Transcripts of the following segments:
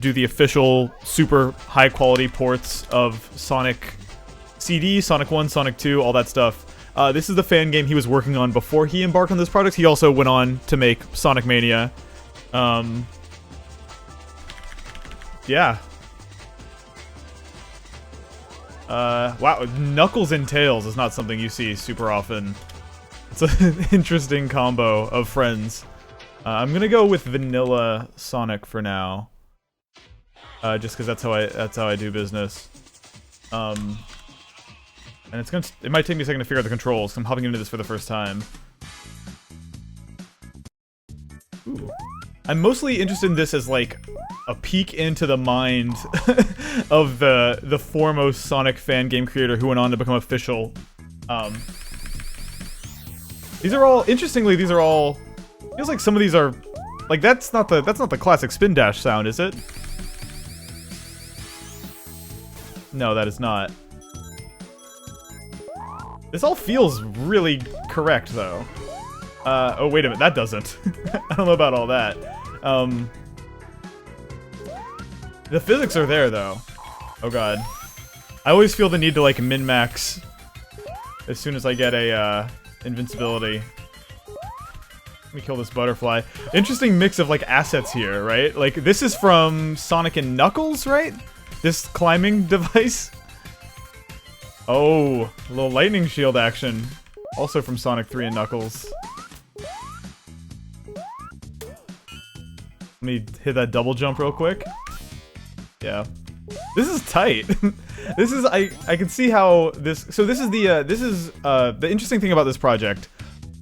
do the official super high quality ports of Sonic CD, Sonic 1, Sonic 2, all that stuff. This is the fan game he was working on before he embarked on this project. He also went on to make Sonic Mania. Yeah. Wow, Knuckles and Tails is not something you see super often. It's an interesting combo of friends. I'm gonna go with Vanilla Sonic for now, just because that's how I do business. And it might take me a second to figure out the controls. I'm hopping into this for the first time. Ooh. I'm mostly interested in this as like a peek into the mind of the foremost Sonic fan game creator who went on to become official. These are all, interestingly, these are all, feels like some of these are, like that's not the classic spin dash sound, is it? No, that is not. This all feels really correct, though. Oh, wait a minute, that doesn't. I don't know about all that. The physics are there, though. Oh god. I always feel the need to, like, min-max as soon as I get a, invincibility. Let me kill this butterfly. Interesting mix of, like, assets here, right? Like, this is from Sonic and Knuckles, right? This climbing device? Oh, a little lightning shield action. Also from Sonic 3 and Knuckles. Let me hit that double jump real quick. Yeah. This is tight. This is, I can see how this, so this is the interesting thing about this project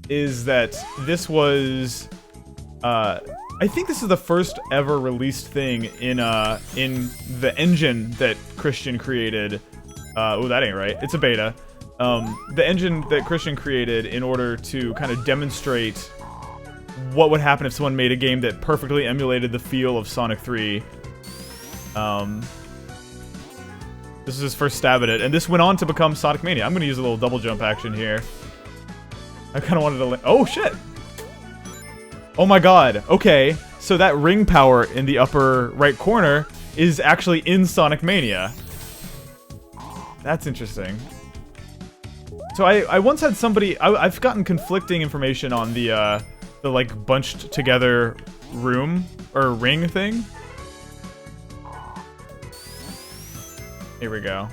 is that this was, I think this is the first ever released thing in the engine that Christian created. Oh, that ain't right. It's a beta. The engine that Christian created in order to kind of demonstrate what would happen if someone made a game that perfectly emulated the feel of Sonic 3. This is his first stab at it, and this went on to become Sonic Mania. I'm gonna use a little double jump action here. I kind of wanted to oh shit! Oh my god, okay. So that ring power in the upper right corner is actually in Sonic Mania. That's interesting. So I once had somebody, I've gotten conflicting information on the like bunched together room or ring thing. Here we go.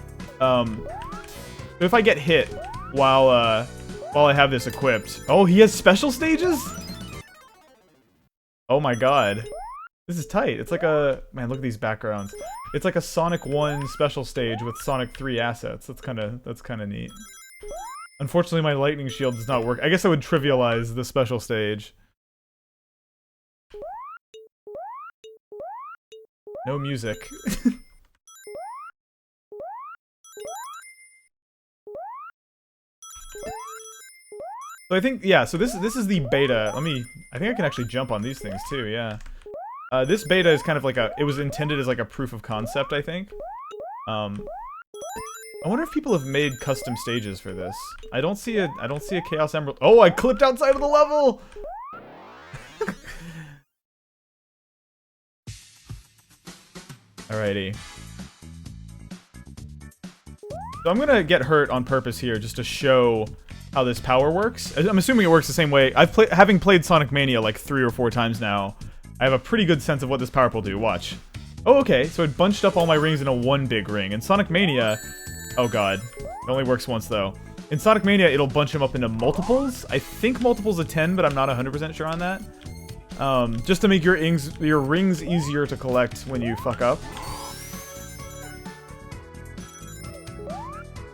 If I get hit while I have this equipped, oh, he has special stages? Oh my god, this is tight. It's like a man. Look at these backgrounds. It's like a Sonic 1 special stage with Sonic 3 assets. That's kind of neat. Unfortunately, my lightning shield does not work. I guess I would trivialize the special stage. No music. So I think, yeah, so this is the beta. I think I can actually jump on these things too, yeah. This beta is kind of like it was intended as like a proof of concept, I think. I wonder if people have made custom stages for this. I don't see a Chaos Emerald. Oh, I clipped outside of the level! Alrighty. So I'm gonna get hurt on purpose here just to show how this power works. I'm assuming it works the same way. Having played Sonic Mania like 3 or 4 times now, I have a pretty good sense of what this power-up will do. Watch. Oh, okay, so it bunched up all my rings into one big ring. In Sonic Mania, oh god, it only works once though. In Sonic Mania, it'll bunch them up into multiples. I think multiples of 10, but I'm not 100% sure on that. Just to make your rings easier to collect when you fuck up.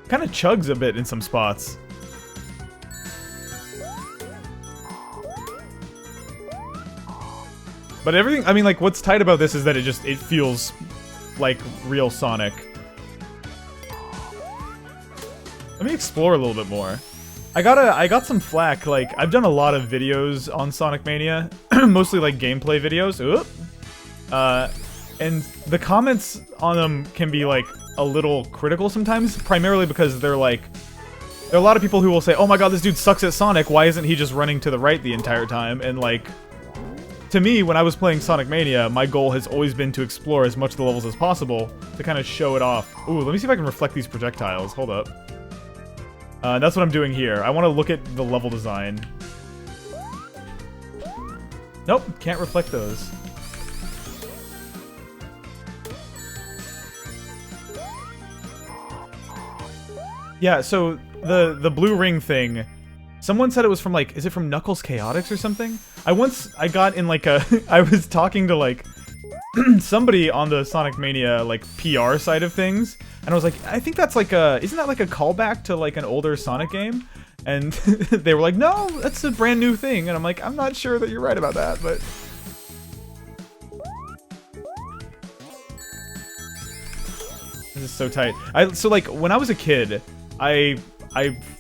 Kind of chugs a bit in some spots. But everything, I mean, like, what's tight about this is that it feels like real Sonic. Let me explore a little bit more. I got some flack, like, I've done a lot of videos on Sonic Mania, mostly, like, gameplay videos. Oop. And the comments on them can be, like, a little critical sometimes, primarily because they're, like, there are a lot of people who will say, oh my god, this dude sucks at Sonic, why isn't he just running to the right the entire time? And, like, to me, when I was playing Sonic Mania, my goal has always been to explore as much of the levels as possible to kind of show it off. Ooh, let me see if I can reflect these projectiles. Hold up. That's what I'm doing here. I want to look at the level design. Nope, can't reflect those. Yeah, so the blue ring thing, someone said it was from like, is it from Knuckles Chaotix or something? I got in like a, I was talking to like somebody on the Sonic Mania like PR side of things, and I was like, I think that's like a, isn't that like a callback to like an older Sonic game? And they were like, no, that's a brand new thing. And I'm like, I'm not sure that you're right about that, but. This is so tight. So like when I was a kid, I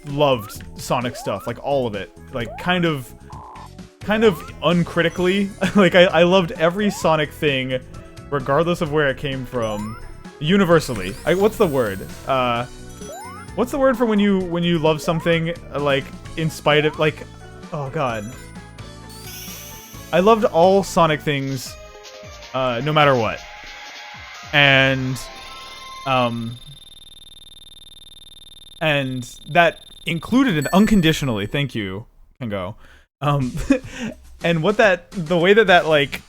loved Sonic stuff, like all of it, like kind of uncritically. Like I loved every Sonic thing, regardless of where it came from, universally. What's the word? What's the word for when you love something like in spite of, like, oh god. I loved all Sonic things, no matter what, and that included an unconditionally. Thank you, Kengo. And what the way that like,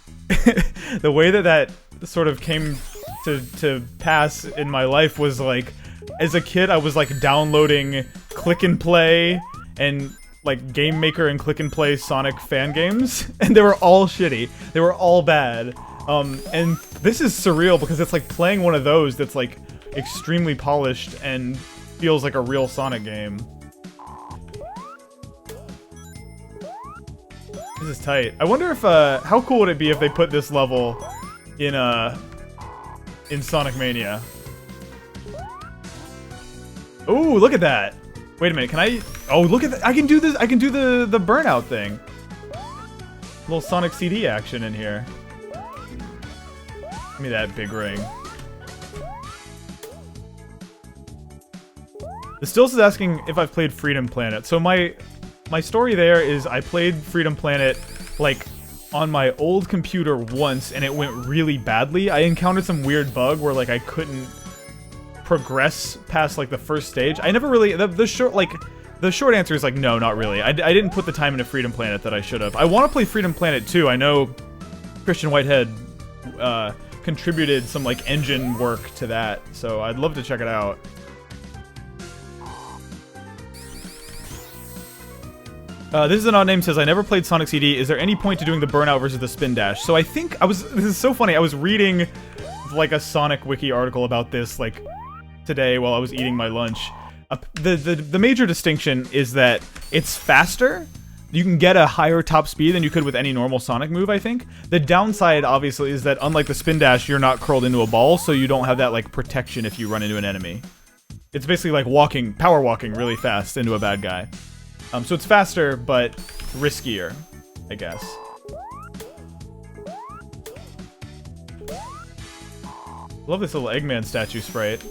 the way that sort of came to pass in my life was like, as a kid, I was like downloading Click and Play and like Game Maker and Click and Play Sonic fan games, and they were all shitty. They were all bad. And this is surreal because it's like playing one of those that's like extremely polished and feels like a real Sonic game. This is tight. I wonder if how cool would it be if they put this level in Sonic Mania? Ooh, look at that! Wait a minute, can I? Oh, look at that! I can do this. I can do the burnout thing. Little Sonic CD action in here. Give me that big ring. The Stills is asking if I've played Freedom Planet. So my story there is I played Freedom Planet like on my old computer once, and it went really badly. I encountered some weird bug where like I couldn't progress past like the first stage. I never really the short answer is like no, not really. I didn't put the time into Freedom Planet that I should have. I want to play Freedom Planet 2. I know Christian Whitehead contributed some like engine work to that, so I'd love to check it out. This is an odd name, says, I never played Sonic CD. Is there any point to doing the burnout versus the spin dash? So I think this is so funny. I was reading like a Sonic wiki article about this like today while I was eating my lunch. The major distinction is that it's faster. You can get a higher top speed than you could with any normal Sonic move, I think. The downside, obviously, is that unlike the spin dash, you're not curled into a ball, so you don't have that like protection if you run into an enemy. It's basically like power walking really fast into a bad guy. So it's faster, but riskier, I guess. Love this little Eggman statue sprite.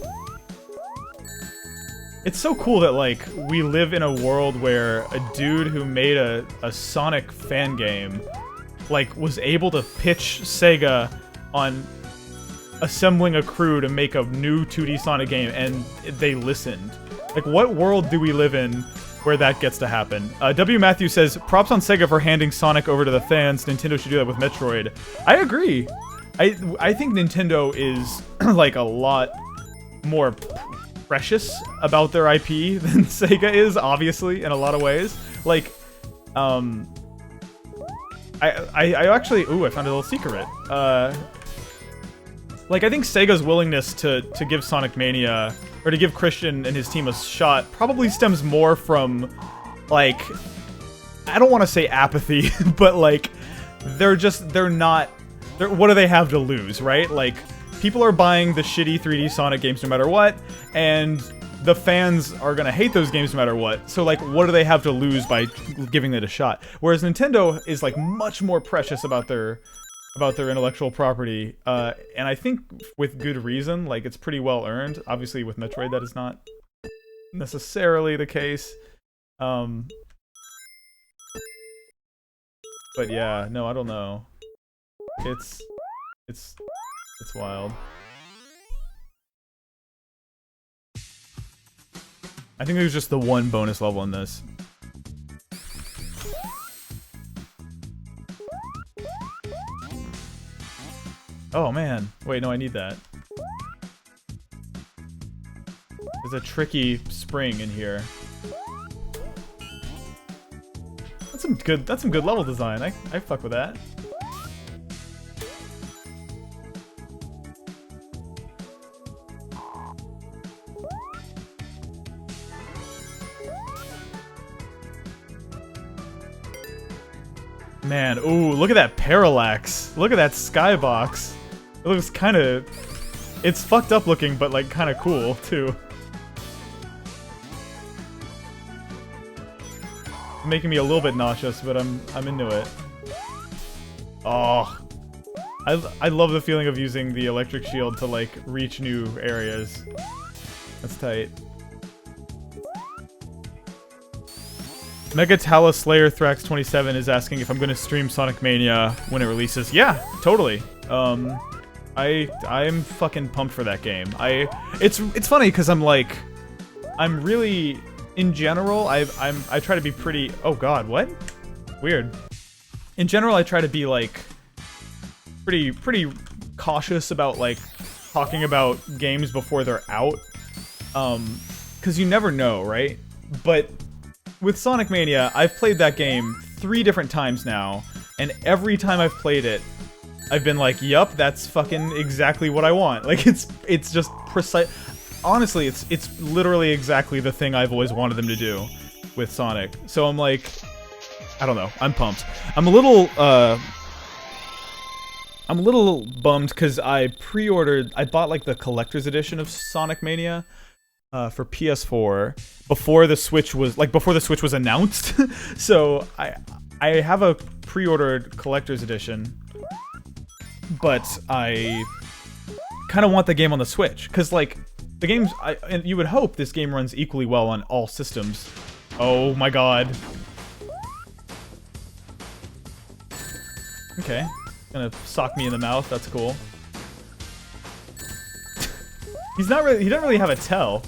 It's so cool that, like, we live in a world where a dude who made a Sonic fan game, like, was able to pitch Sega on assembling a crew to make a new 2D Sonic game, and they listened. Like, what world do we live in where that gets to happen? W. Matthew says, props on Sega for handing Sonic over to the fans. Nintendo should do that with Metroid. I agree. I think Nintendo is, like, a lot more precious about their IP than Sega is, obviously, in a lot of ways. Like, I actually... Ooh, I found a little secret. Like, I think Sega's willingness to give Sonic Mania, or to give Christian and his team a shot, probably stems more from, like, I don't want to say apathy, but, like, they're not, what do they have to lose, right? Like, people are buying the shitty 3D Sonic games no matter what, and the fans are gonna hate those games no matter what. So, like, what do they have to lose by giving it a shot? Whereas Nintendo is, like, much more precious about their intellectual property, and I think with good reason. Like, it's pretty well earned. Obviously, with Metroid, that is not necessarily the case. But yeah, no, I don't know. It's wild. I think there's just the one bonus level in this. Oh man, wait, no, I need that. There's a tricky spring in here. That's some good level design. I fuck with that. Man, ooh, look at that parallax. Look at that skybox. It looks kind of... It's fucked up looking, but like kind of cool, too. Making me a little bit nauseous, but I'm into it. Oh. I love the feeling of using the electric shield to like reach new areas. That's tight. Megatala Slayer Thrax 27 is asking if I'm gonna stream Sonic Mania when it releases. Yeah, totally. I'm fucking pumped for that game. It's funny because I'm really, in general, I try to be pretty. Oh God, what? Weird. In general, I try to be like pretty cautious about like talking about games before they're out, because you never know, right? But with Sonic Mania, I've played that game 3 different times now, and every time I've played it, I've been like, yup, that's fucking exactly what I want. Like, it's just precise. Honestly, it's literally exactly the thing I've always wanted them to do with Sonic. So I'm like, I don't know, I'm pumped. I'm a little bummed because I bought like the collector's edition of Sonic Mania for PS4 before the Switch was announced. So I have a pre-ordered collector's edition, but I kind of want the game on the Switch because like the game's and you would hope this game runs equally well on all systems. Oh my God. Okay, gonna sock me in the mouth. That's cool. He doesn't really have a tell.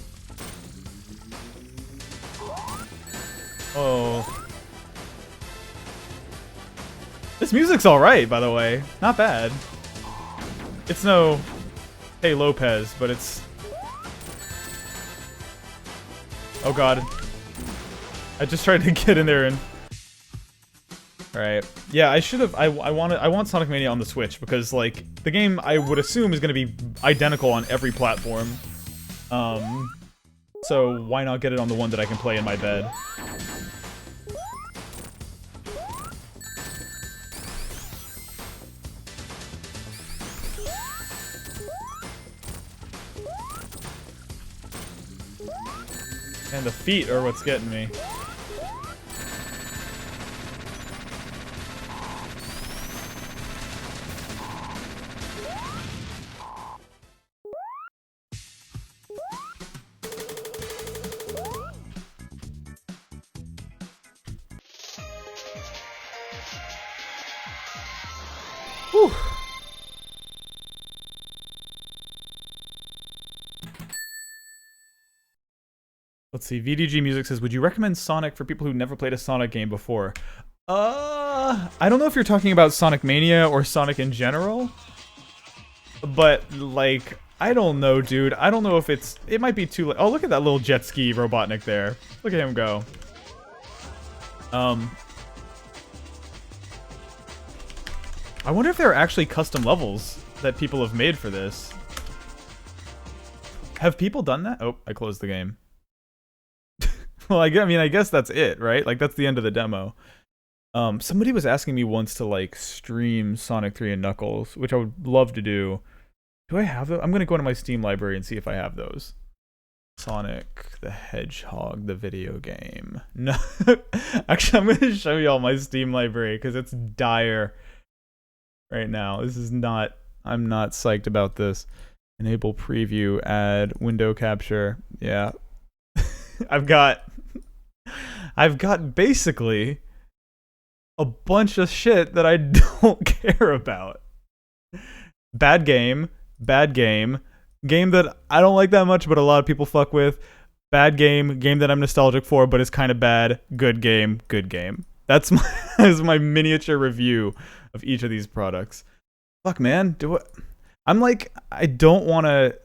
Oh. This music's alright, by the way. Not bad. It's no Hey Lopez, but it's... Oh God. I just tried to get in there and... Alright. Yeah, I should have... I want Sonic Mania on the Switch, because, like, the game, I would assume, is gonna be identical on every platform. So why not get it on the one that I can play in my bed? And the feet are what's getting me. Whew. Let's see, VDG Music says, would you recommend Sonic for people who never played a Sonic game before? I don't know if you're talking about Sonic Mania or Sonic in general. But, like, I don't know, dude. I don't know if it might be too late. Oh, look at that little jet ski Robotnik there. Look at him go. I wonder if there are actually custom levels that people have made for this. Have people done that? Oh, I closed the game. Well, I mean, I guess that's it, right? Like, that's the end of the demo. Somebody was asking me once to, like, stream Sonic 3 and Knuckles, which I would love to do. Do I have those? I'm gonna go into my Steam library and see if I have those. Sonic the Hedgehog, the video game. No. Actually, I'm gonna show you all my Steam library, because it's dire right now. This is not... I'm not psyched about this. Enable preview, add window capture. Yeah. I've got basically a bunch of shit that I don't care about. bad game, bad game, game that I don't like that much, but a lot of people fuck with. Bad game, game that I'm nostalgic for, but it's kind of bad. Good game, good game. That's my miniature review of each of these products. Fuck, man, I'm like, I don't want to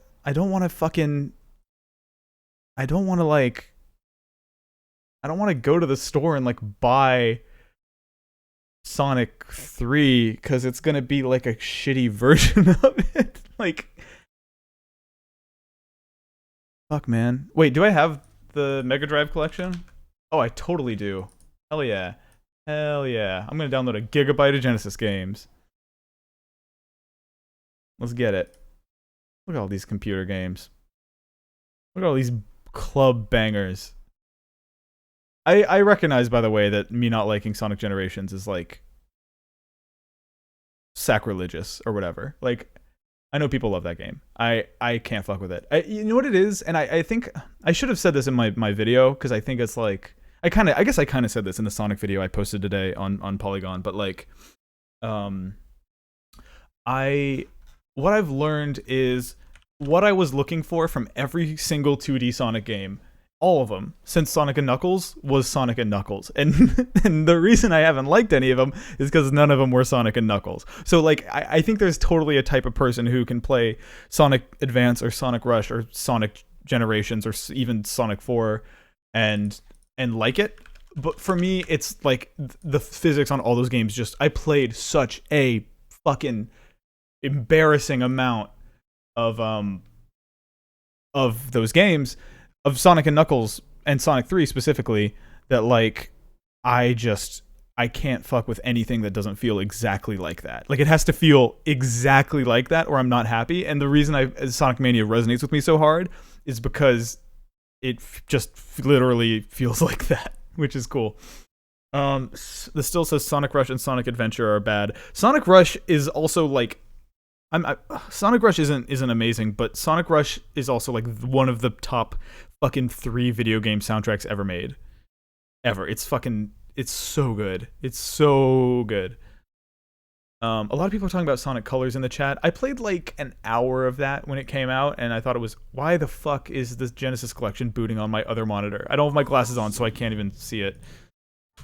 go to the store and like buy Sonic 3 because it's gonna be like a shitty version of it. Like, fuck, man. Wait, do I have the Mega Drive collection? Oh, I totally do. Hell yeah. Hell yeah. I'm gonna download a gigabyte of Genesis games. Let's get it. Look at all these computer games. Look at all these club bangers. I recognize, by the way, that me not liking Sonic Generations is like sacrilegious or whatever. Like, I know people love that game. I can't fuck with it. You know what it is? And I think I should have said this in my video, because I think it's like I guess I kind of said this in the Sonic video I posted today on Polygon, but like what I've learned is what I was looking for from every single 2D Sonic game, all of them, since Sonic and Knuckles, was Sonic and Knuckles. And the reason I haven't liked any of them is because none of them were Sonic and Knuckles. So, like, I think there's totally a type of person who can play Sonic Advance or Sonic Rush or Sonic Generations or even Sonic 4 and like it. But for me, it's like the physics on all those games just... I played such a fucking embarrassing amount of those games, of Sonic and Knuckles and Sonic 3 specifically, that like I can't fuck with anything that doesn't feel exactly like that. Like, it has to feel exactly like that or I'm not happy. And the reason Sonic Mania resonates with me so hard is because it just literally feels like that, which is cool. This still says Sonic Rush and Sonic Adventure are bad. Sonic Rush is also like Sonic Rush isn't amazing, but Sonic Rush is also like one of the top fucking 3 video game soundtracks ever made. Ever. It's so good. It's so good. A lot of people are talking about Sonic Colors in the chat. I played like an hour of that when it came out, and I thought it was, why the fuck is this Genesis collection booting on my other monitor? I don't have my glasses on, so I can't even see it.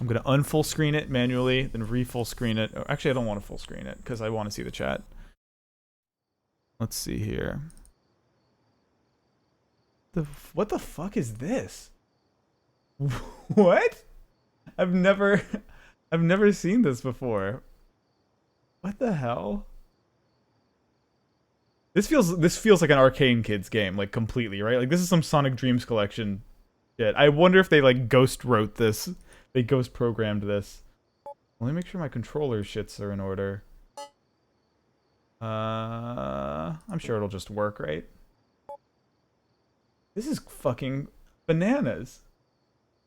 I'm gonna unfull screen it manually, then re-full screen it. Actually, I don't want to full screen it because I want to see the chat. Let's see here. What the fuck is this? What? I've never seen this before. What the hell? This feels like an Arcane Kids game, like completely, right? Like, this is some Sonic Dreams collection shit. I wonder if they like ghost wrote this. They ghost programmed this. Let me make sure my controller shits are in order. I'm sure it'll just work, right? This is fucking bananas.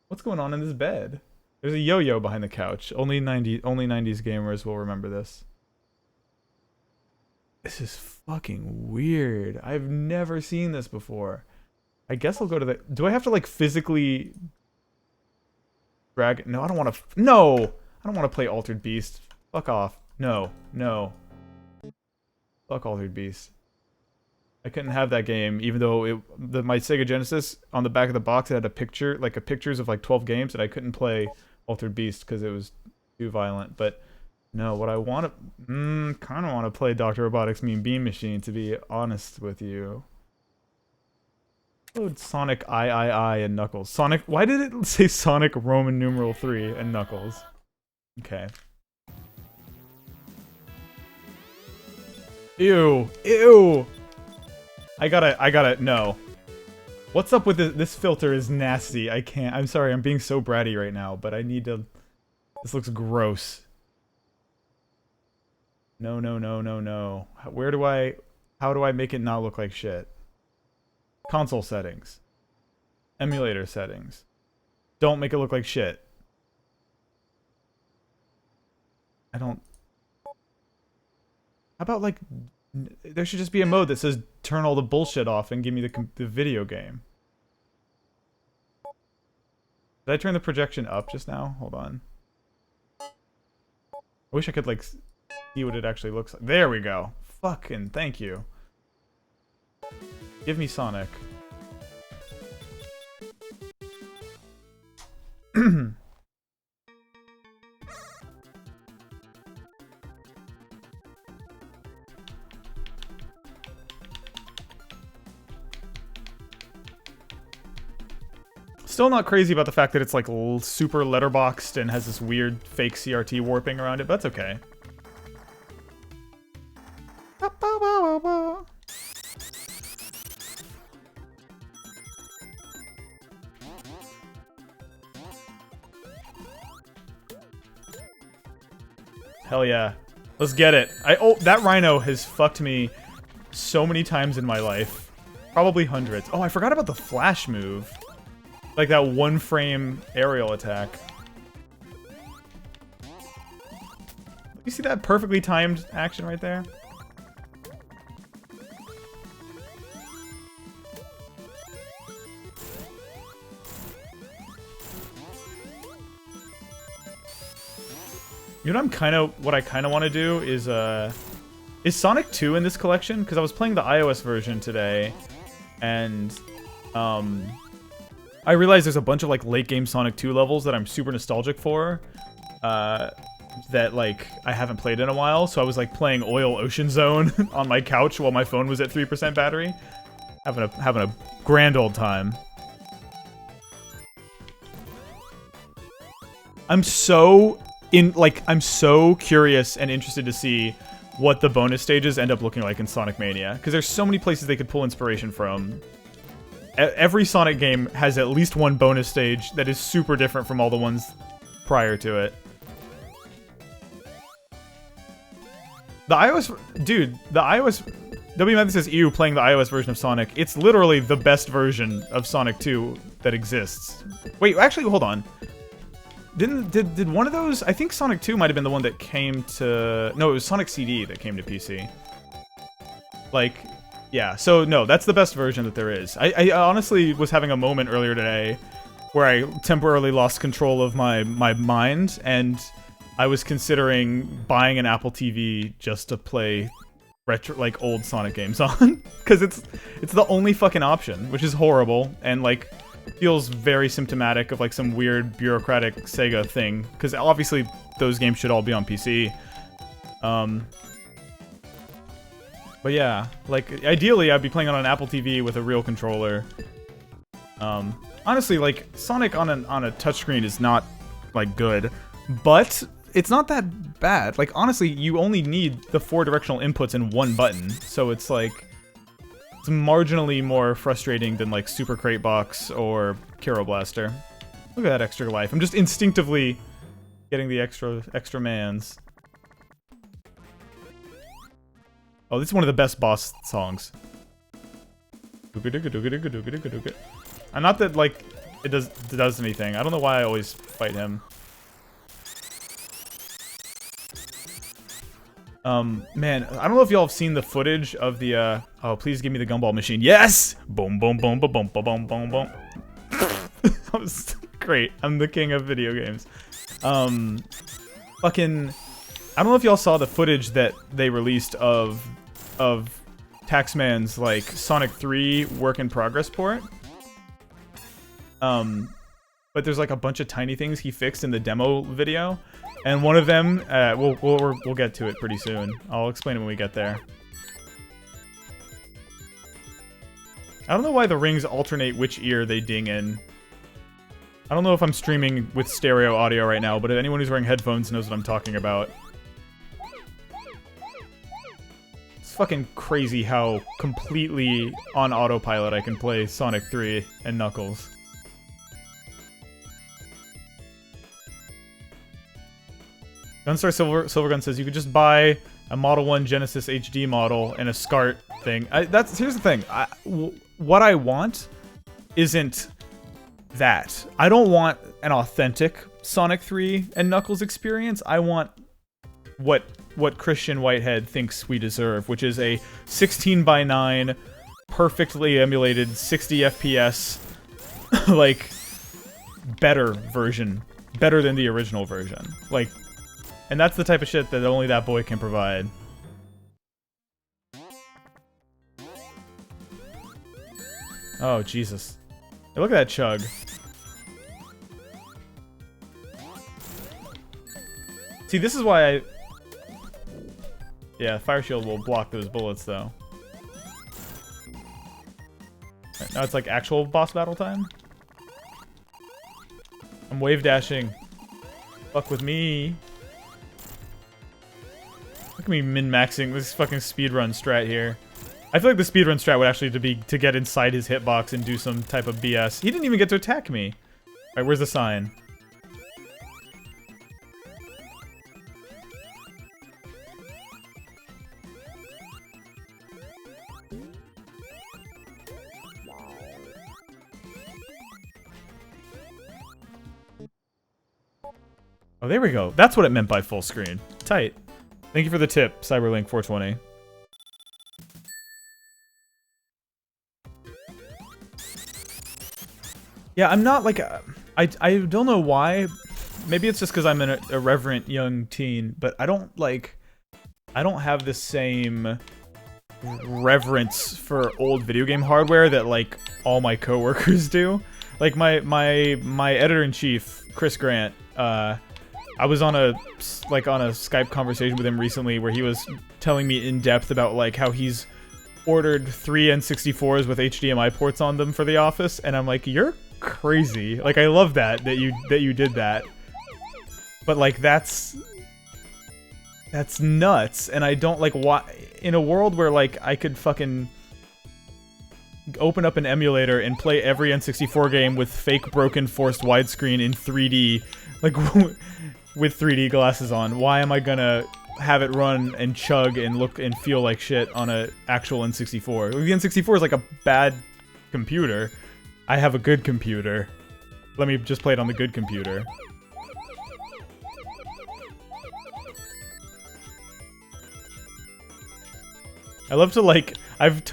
What's going on in this bed? There's a yo-yo behind the couch. Only 90s gamers will remember this. This is fucking weird. I've never seen this before. I guess I'll go to the... Do I have to like physically drag it? No, I don't want to... No! I don't want to play Altered Beast. Fuck off. No. No. Fuck Altered Beast. I couldn't have that game, even though my Sega Genesis, on the back of the box, it had a picture, like pictures of like 12 games, and I couldn't play Altered Beast because it was too violent. But no, what I want to, kind of want to play Dr. Robotnik's Mean Bean Machine, to be honest with you. Oh, Sonic I and Knuckles. Sonic, why did it say Sonic Roman numeral 3 and Knuckles? Okay. Ew. Ew. I gotta, no. What's up with this? This filter is nasty. I can't, I'm sorry, I'm being so bratty right now, but I need to, this looks gross. No, no, no, no, no. How do I make it not look like shit? Console settings. Emulator settings. Don't make it look like shit. How about like... There should just be a mode that says turn all the bullshit off and give me the video game. Did I turn the projection up just now? Hold on. I wish I could like see what it actually looks like. There we go. fucking thank you. Give me Sonic. Still not crazy about the fact that it's like super letterboxed and has this weird fake CRT warping around it, but that's okay. Hell yeah. Let's get it. Oh, that rhino has fucked me so many times in my life. Probably hundreds. Oh, I forgot about the flash move. Like that one frame aerial attack. You see that perfectly timed action right there? You know what I kind of want to do is Sonic 2 in this collection? Because I was playing the iOS version today, and I realized there's a bunch of like late game Sonic 2 levels that I'm super nostalgic for, that like I haven't played in a while. So I was like playing Oil Ocean Zone on my couch while my phone was at 3% battery, having a grand old time. I'm so curious and interested to see what the bonus stages end up looking like in Sonic Mania, because there's so many places they could pull inspiration from. Every Sonic game has at least one bonus stage that is super different from all the ones prior to it. The iOS... Dude, the iOS... WMethod says ew playing the iOS version of Sonic. It's literally the best version of Sonic 2 that exists. Wait, actually, hold on. Did one of those... I think Sonic 2 might have been the one that came to... No, it was Sonic CD that came to PC. Like... Yeah, so no, that's the best version that there is. I honestly was having a moment earlier today where I temporarily lost control of my mind, and I was considering buying an Apple TV just to play retro, like, old Sonic games on. Because it's the only fucking option, which is horrible, and, like, feels very symptomatic of, like, some weird bureaucratic Sega thing. Because obviously those games should all be on PC. But yeah, like, ideally I'd be playing on an Apple TV with a real controller. Honestly, like, Sonic on a touchscreen is not, like, good, but it's not that bad. Like, honestly, you only need the 4 directional inputs in one button, so it's, like, it's marginally more frustrating than, like, Super Crate Box or Kero Blaster. Look at that extra life. I'm just instinctively getting the extra mans. Oh, this is one of the best boss songs. And not that, like, it does anything. I don't know why I always fight him. Man, I don't know if y'all have seen the footage of the, oh, please give me the gumball machine. Yes! Boom, boom, boom, boom, boom, boom, boom, boom. That was great. I'm the king of video games. Fucking... I don't know if y'all saw the footage that they released of Taxman's, like, Sonic 3 work in progress port. But there's, like, a bunch of tiny things he fixed in the demo video, and one of them, we'll get to it pretty soon. I'll explain it when we get there. I don't know why the rings alternate which ear they ding in. I don't know if I'm streaming with stereo audio right now, but if anyone who's wearing headphones knows what I'm talking about. Fucking crazy how completely on autopilot I can play Sonic 3 and Knuckles. Gunstar Silvergun says you could just buy a Model 1 Genesis HD model and a SCART thing. Here's the thing. What I want isn't that. I don't want an authentic Sonic 3 and Knuckles experience. I want what Christian Whitehead thinks we deserve, which is a 16:9, perfectly emulated 60 FPS, like, better version. Better than the original version. Like, and that's the type of shit that only that boy can provide. Oh, Jesus. Hey, look at that chug. See, this is why I... Yeah, Fire Shield will block those bullets, though. Right, now it's like actual boss battle time. I'm wave dashing. Fuck with me. Look at me min-maxing this fucking speedrun strat here. I feel like the speedrun strat would actually be to get inside his hitbox and do some type of BS. He didn't even get to attack me. Alright, where's the sign? Oh, there we go. That's what it meant by full screen. Tight. Thank you for the tip, Cyberlink420. Yeah, I'm not like... I don't know why. Maybe it's just because I'm an irreverent young teen, but I don't, like... I don't have the same reverence for old video game hardware that, like, all my coworkers do. Like, my editor-in-chief, Chris Grant, I was on a Skype conversation with him recently where he was telling me in depth about like how he's ordered 3 N64s with HDMI ports on them for the office, and I'm like, you're crazy. Like, I love that you did that, but like that's nuts, and I don't like why in a world where like I could fucking open up an emulator and play every N64 game with fake broken forced widescreen in 3D, like with 3D glasses on. Why am I gonna have it run and chug and look and feel like shit on a actual N64? The N64 is like a bad computer. I have a good computer. Let me just play it on the good computer. I love to like, I think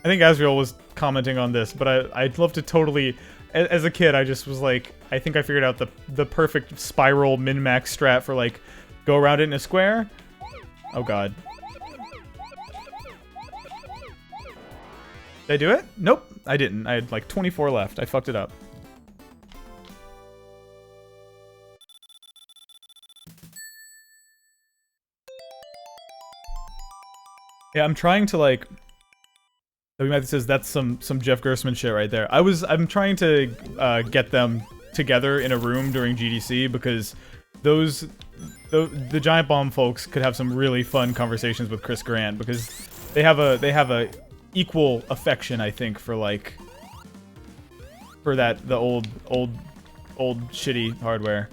Asriel was commenting on this, but I'd love to totally, as a kid, I just was like, I think I figured out the perfect spiral min-max strat for like, go around it in a square. Oh god. Did I do it? Nope, I didn't. I had like 24 left. I fucked it up. Yeah, I'm trying to like... W. Matthew says that's some Jeff Gerstmann shit right there. I'm trying to get them together in a room during GDC because the Giant Bomb folks could have some really fun conversations with Chris Grant because they have a equal affection, I think, for like the old shitty hardware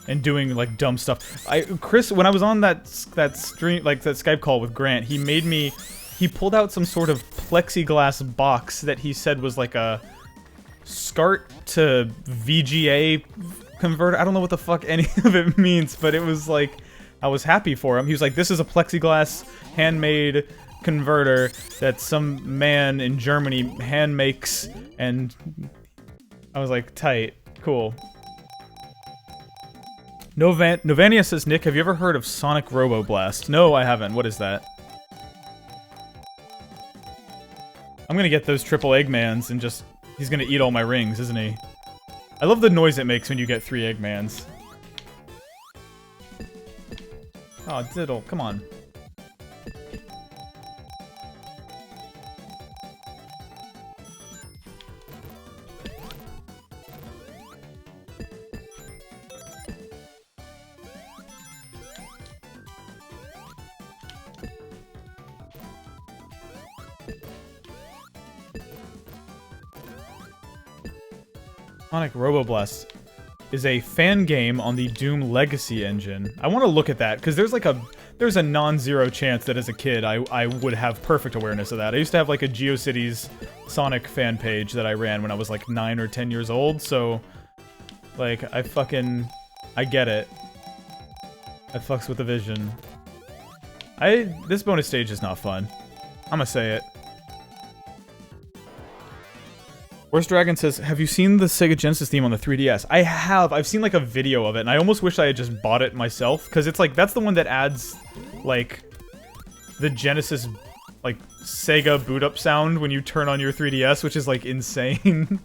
and doing like dumb stuff. Chris, when I was on that stream, like that Skype call with Grant, he pulled out some sort of plexiglass box that he said was like a SCART to VGA converter. I don't know what the fuck any of it means, but it was like, I was happy for him. He was like, this is a plexiglass handmade converter that some man in Germany hand makes, and I was like, tight, cool. Novania says, Nick, have you ever heard of Sonic Roboblast? No, I haven't. What is that? I'm gonna get those triple Eggmans and just... He's gonna eat all my rings, isn't he? I love the noise it makes when you get 3 Eggmans. Oh, Diddle, come on. Sonic Roboblast is a fan game on the Doom Legacy engine. I want to look at that, because there's a non-zero chance that as a kid I would have perfect awareness of that. I used to have like a GeoCities Sonic fan page that I ran when I was like 9 or 10 years old, so like I get it. I fucks with the vision. This bonus stage is not fun. I'm gonna say it. Where's Dragon says, have you seen the Sega Genesis theme on the 3DS? I have. I've seen like a video of it, and I almost wish I had just bought it myself, because it's like, that's the one that adds, like, the Genesis like Sega boot up sound when you turn on your 3DS, which is like insane.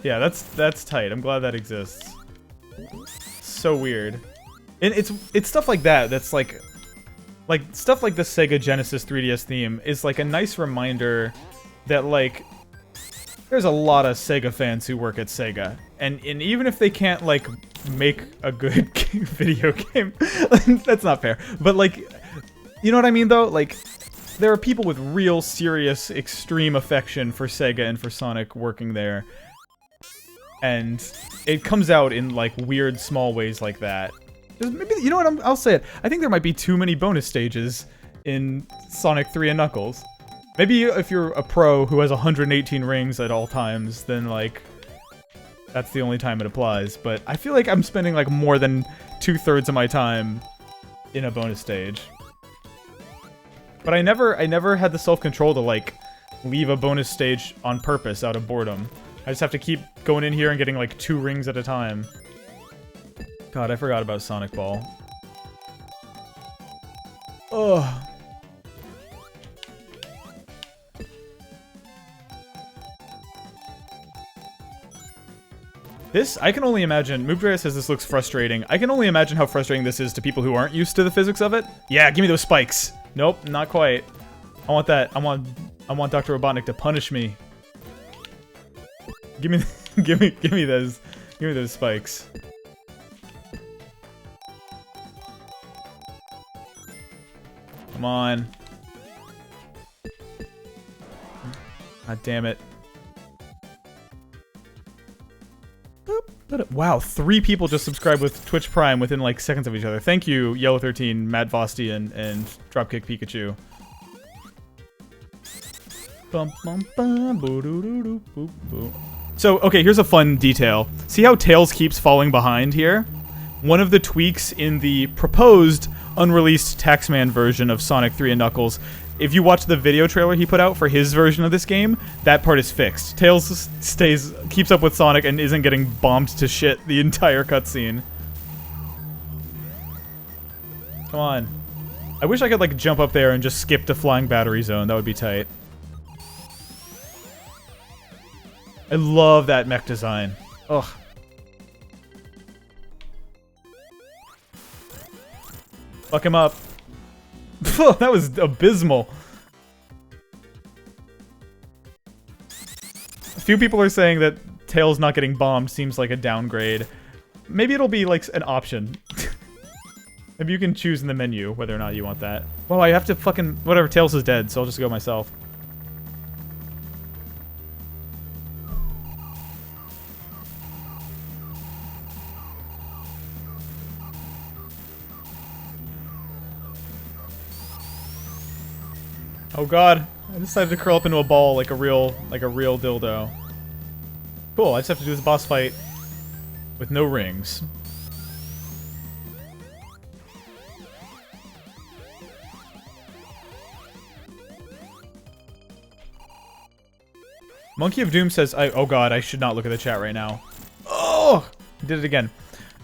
Yeah, that's tight. I'm glad that exists. So weird. And it's stuff like that that's like stuff like the Sega Genesis 3DS theme is like a nice reminder that like there's a lot of Sega fans who work at Sega, and even if they can't like make a good video game, that's not fair. But like, you know what I mean though? Like, there are people with real serious, extreme affection for Sega and for Sonic working there, and it comes out in like weird small ways like that. Maybe, you know what? I'll say it. I think there might be too many bonus stages in Sonic 3 and Knuckles. Maybe if you're a pro who has 118 rings at all times, then like that's the only time it applies. But I feel like I'm spending like more than 2/3 of my time in a bonus stage. But I never had the self-control to like leave a bonus stage on purpose out of boredom. I just have to keep going in here and getting like 2 rings at a time. God, I forgot about Sonic Ball. Ugh. This, I can only imagine, Moobdrea says this looks frustrating. I can only imagine how frustrating this is to people who aren't used to the physics of it. Yeah, give me those spikes. Nope, not quite. I want that. I want Dr. Robotnik to punish me. Give me those spikes. Come on. God damn it. Wow, 3 people just subscribed with Twitch Prime within like seconds of each other. Thank you, Yellow13, Matt Vosti, and Dropkick Pikachu. So, okay, here's a fun detail. See how Tails keeps falling behind here? One of the tweaks in the proposed unreleased Taxman version of Sonic 3 and Knuckles, if you watch the video trailer he put out for his version of this game, that part is fixed. Tails keeps up with Sonic and isn't getting bombed to shit the entire cutscene. Come on. I wish I could like jump up there and just skip to Flying Battery Zone. That would be tight. I love that mech design. Ugh. Fuck him up. That was abysmal. A few people are saying that Tails not getting bombed seems like a downgrade. Maybe it'll be like an option. Maybe you can choose in the menu whether or not you want that. Well, I have to fucking... Whatever, Tails is dead, so I'll just go myself. Oh god, I decided to curl up into a ball like a real dildo. Cool, I just have to do this boss fight with no rings. Monkey of Doom says, oh god, I should not look at the chat right now. Oh! I did it again.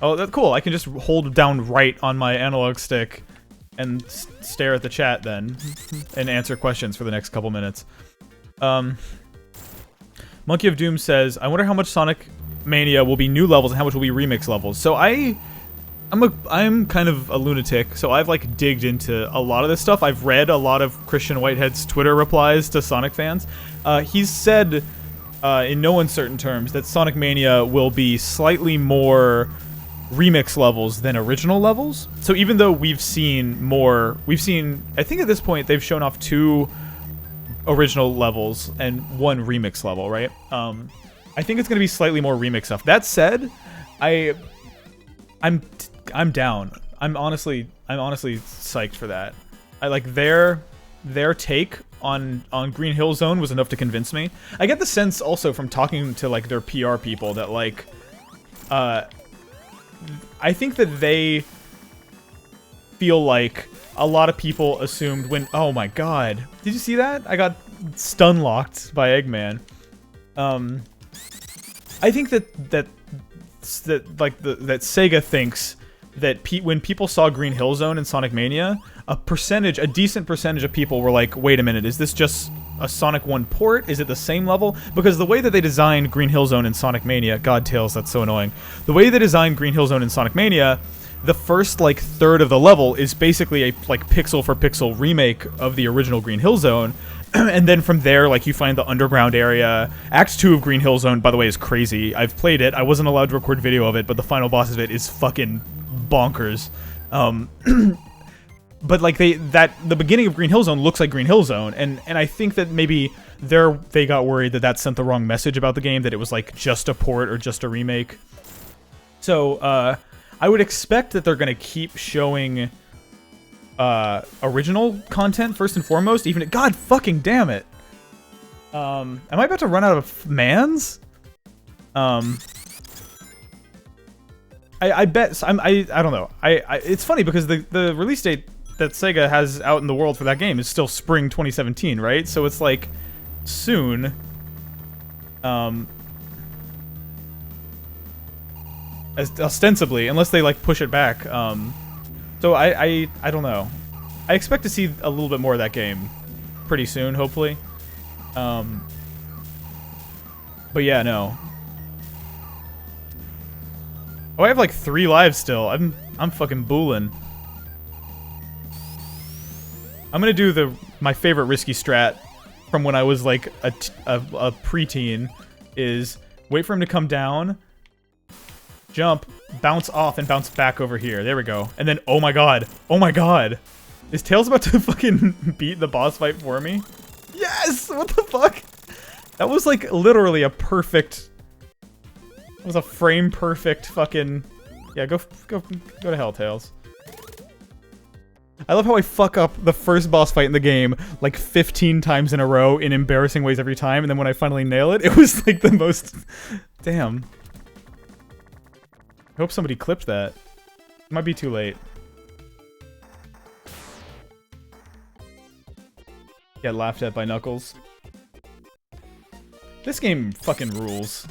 Oh, that's cool, I can just hold down right on my analog stick and stare at the chat then, and answer questions for the next couple minutes. Monkey of Doom says, I wonder how much Sonic Mania will be new levels and how much will be remix levels. So I'm kind of a lunatic, so I've like digged into a lot of this stuff. I've read a lot of Christian Whitehead's Twitter replies to Sonic fans. He's said, in no uncertain terms, that Sonic Mania will be slightly more remix levels than original levels. So even though we've seen, I think at this point they've shown off 2 original levels and 1 remix level, right? I think it's gonna be slightly more remix stuff. That said, I'm down. I'm honestly psyched for that. I like their take on Green Hill Zone was enough to convince me. I get the sense also from talking to like their PR people that like I think that they feel like a lot of people assumed when... Oh my god. Did you see that? I got stun-locked by Eggman. I think that Sega thinks that when people saw Green Hill Zone in Sonic Mania, a decent percentage of people were like, wait a minute, is this just a Sonic 1 port? Is it the same level? Because the way that they designed Green Hill Zone in Sonic Mania, God Tails, that's so annoying. The way they designed Green Hill Zone in Sonic Mania, the first like third of the level is basically a like pixel for pixel remake of the original Green Hill Zone. And then from there, like, you find the underground area. Act 2 of Green Hill Zone, by the way, is crazy. I've played it. I wasn't allowed to record video of it, but the final boss of it is fucking bonkers. But like the beginning of Green Hill Zone looks like Green Hill Zone, and I think that maybe they got worried that sent the wrong message about the game, that it was like just a port or just a remake. So I would expect that they're gonna keep showing original content first and foremost. Even God fucking damn it! Am I about to run out of mans? I bet I don't know. It's funny because the release date that Sega has out in the world for that game is still spring 2017, right? So it's like soon. Ostensibly, unless they like push it back. So I don't know. I expect to see a little bit more of that game pretty soon, hopefully. But yeah, no. Oh, I have like 3 lives still. I'm fucking booling. I'm gonna do my favorite risky strat from when I was like a preteen is wait for him to come down, jump, bounce off, and bounce back over here. There we go. And then, oh my god, is Tails about to fucking beat the boss fight for me? Yes! What the fuck? That was like literally a perfect. It was a frame perfect fucking. Yeah, go to hell, Tails. I love how I fuck up the first boss fight in the game like 15 times in a row in embarrassing ways every time, and then when I finally nail it, it was like the most. Damn. I hope somebody clipped that. It might be too late. Get laughed at by Knuckles. This game fucking rules.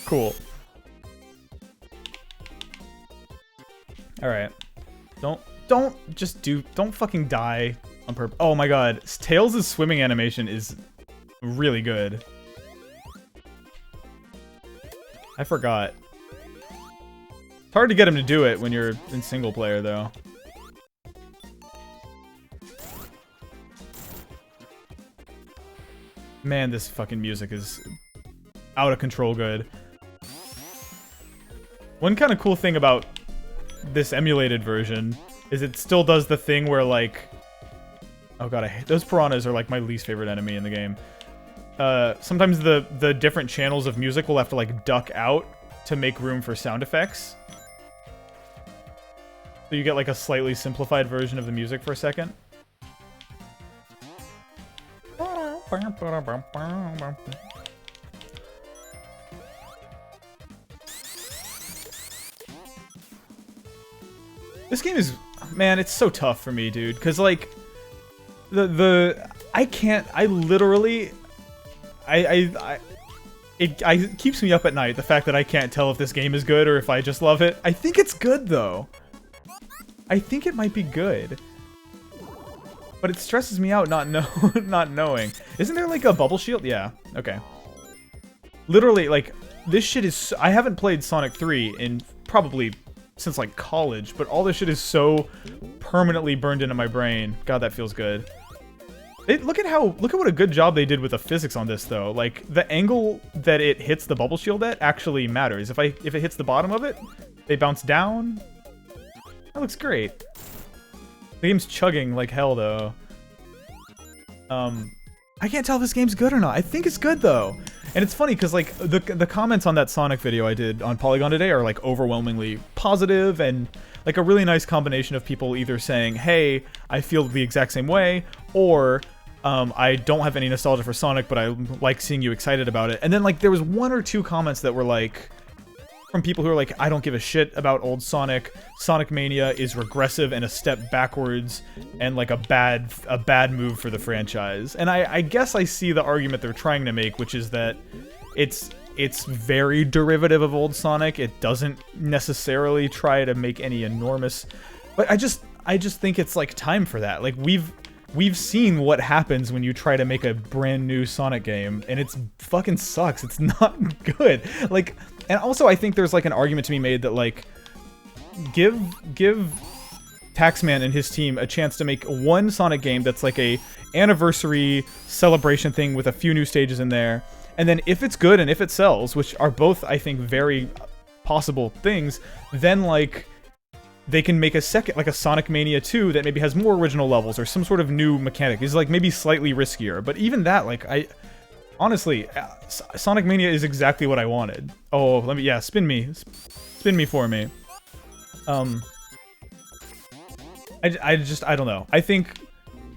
Cool. Alright. Don't fucking die on purpose. Oh my god. Tails' swimming animation is really good. I forgot. It's hard to get him to do it when you're in single player, though. Man, this fucking music is out of control good. One kind of cool thing about this emulated version is it still does the thing where, like... Oh god, I hate... Those piranhas are, like, my least favorite enemy in the game. Sometimes the different channels of music will have to, like, duck out to make room for sound effects. So you get, like, a slightly simplified version of the music for a second. This game is, man, it's so tough for me, dude, because like it keeps me up at night, the fact that I can't tell if this game is good or if I just love it. I think it's good though. I think it might be good. But it stresses me out not knowing. Isn't there like a bubble shield? Yeah. Okay. Literally, like, this shit is... I haven't played Sonic 3 in probably since like college, but all this shit is so permanently burned into my brain. God, that feels good. Look at what a good job they did with the physics on this though. Like, the angle that it hits the bubble shield at actually matters. If it hits the bottom of it, they bounce down. That looks great. The game's chugging like hell, though. I can't tell if this game's good or not. I think it's good, though. And it's funny, because, like, the comments on that Sonic video I did on Polygon today are, like, overwhelmingly positive, and, like, a really nice combination of people either saying, hey, I feel the exact same way, or, I don't have any nostalgia for Sonic, but I like seeing you excited about it. And then, like, there was 1 or 2 comments that were, like... from people who are like, I don't give a shit about old Sonic. Sonic Mania is regressive and a step backwards and like a bad move for the franchise. And I guess I see the argument they're trying to make, which is that it's it's very derivative of old Sonic. It doesn't necessarily try to make any enormous, but I just think it's like time for that. Like we've seen what happens when you try to make a brand new Sonic game, and it's fucking sucks. It's not good. Like, and also I think there's like an argument to be made that like give Taxman and his team a chance to make one Sonic game that's like a anniversary celebration thing with a few new stages in there, and then if it's good and if it sells, which are both I think very possible things, then like they can make a second, like a Sonic Mania 2 that maybe has more original levels or some sort of new mechanic. It's like maybe slightly riskier, but even that, like, honestly, Sonic Mania is exactly what I wanted. Oh, let me, yeah, spin me for me. I don't know. I think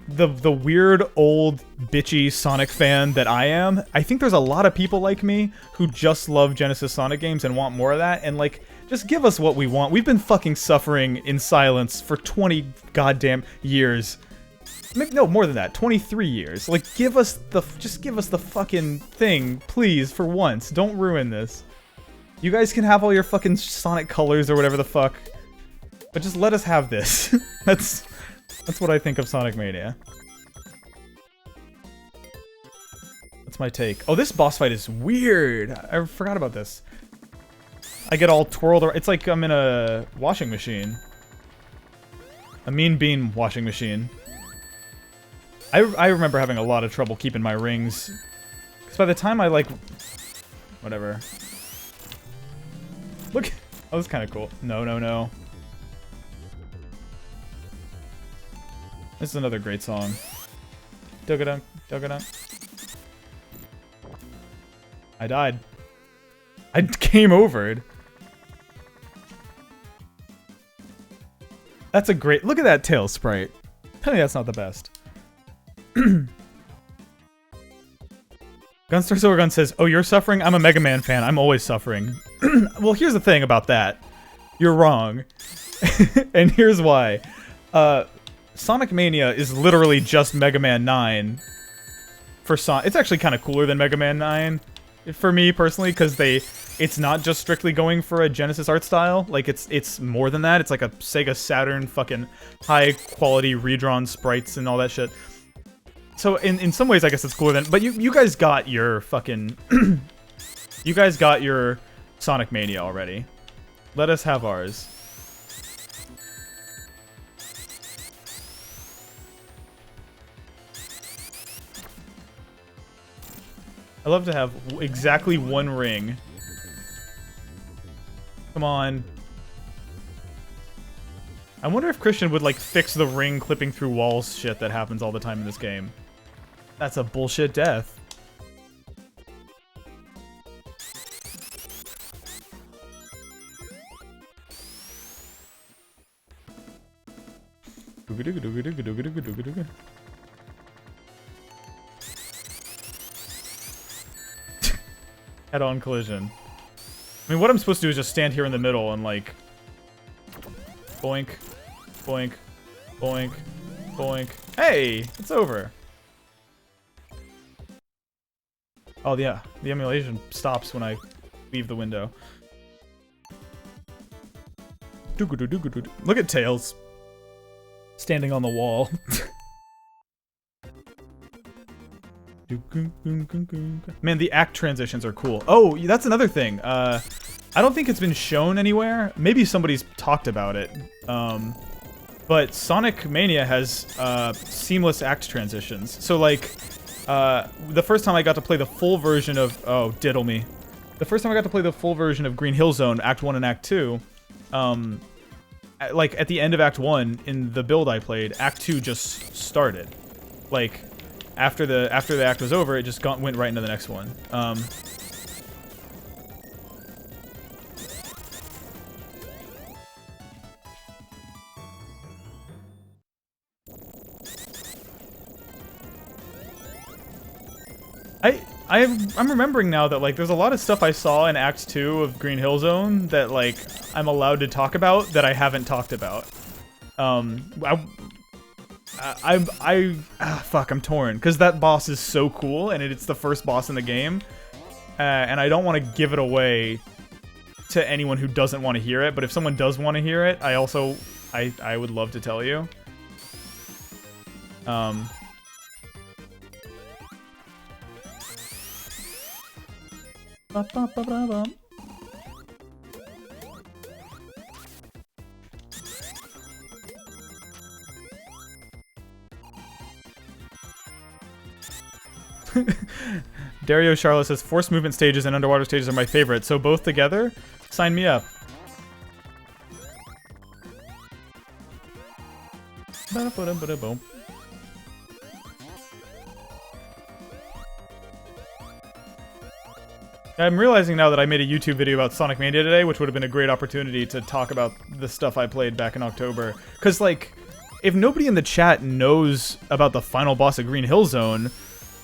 the weird old bitchy Sonic fan that I am, I think there's a lot of people like me who just love Genesis Sonic games and want more of that, and like, just give us what we want. We've been fucking suffering in silence for 20 goddamn years. Maybe, no, more than that. 23 years. Like, just give us the fucking thing, please, for once. Don't ruin this. You guys can have all your fucking Sonic colors or whatever the fuck, but just let us have this. That's what I think of Sonic Mania. That's my take. Oh, this boss fight is weird. I forgot about this. I get all twirled around. It's like I'm in a washing machine. A mean bean washing machine. I remember having a lot of trouble keeping my rings. Because by the time I like... Whatever. Look! Oh, this is kind of cool. No, no, no. This is another great song. Dugga-dunk, dugga-dunk. I died. I came overed. That's a great... Look at that tail sprite. Tell me that's not the best. Gunstar Silvergun says, oh, you're suffering? I'm a Mega Man fan. I'm always suffering. Well, here's the thing about that. You're wrong. And here's why. Sonic Mania is literally just Mega Man 9 for Sonic. It's actually kind of cooler than Mega Man 9 for me personally, because it's not just strictly going for a Genesis art style. Like, it's more than that. It's like a Sega Saturn fucking high quality redrawn sprites and all that shit. So in some ways, I guess it's cooler than. But you guys got your fucking. You guys got your Sonic Mania already. Let us have ours. I love to have exactly one ring. Come on. I wonder if Christian would, like, fix the ring clipping through walls shit that happens all the time in this game. That's a bullshit death. Head-on collision. I mean, what I'm supposed to do is just stand here in the middle and, like... Boink. Boink. Boink. Boink. Hey! It's over. Oh, yeah. The emulation stops when I leave the window. Look at Tails. Standing on the wall. Man, the act transitions are cool. Oh, that's another thing. I don't think it's been shown anywhere. Maybe somebody's talked about it. But Sonic Mania has seamless act transitions. So, like, the first time I got to play the full version of... Oh, diddle me. The first time I got to play the full version of Green Hill Zone, Act 1 and Act 2, like, at the end of Act 1, in the build I played, Act 2 just started. Like... After the act was over, it just went right into the next one. I'm remembering now that, like, there's a lot of stuff I saw in Act 2 of Green Hill Zone that, like, I'm allowed to talk about that I haven't talked about. Fuck, I'm torn, because that boss is so cool, and it's the first boss in the game. and I don't want to give it away to anyone who doesn't want to hear it, but if someone does want to hear it, I would love to tell you. Dario Charlotte says, forced movement stages and underwater stages are my favorite, so both together? Sign me up. I'm realizing now that I made a YouTube video about Sonic Mania today, which would have been a great opportunity to talk about the stuff I played back in October. Because, like, if nobody in the chat knows about the final boss of Green Hill Zone,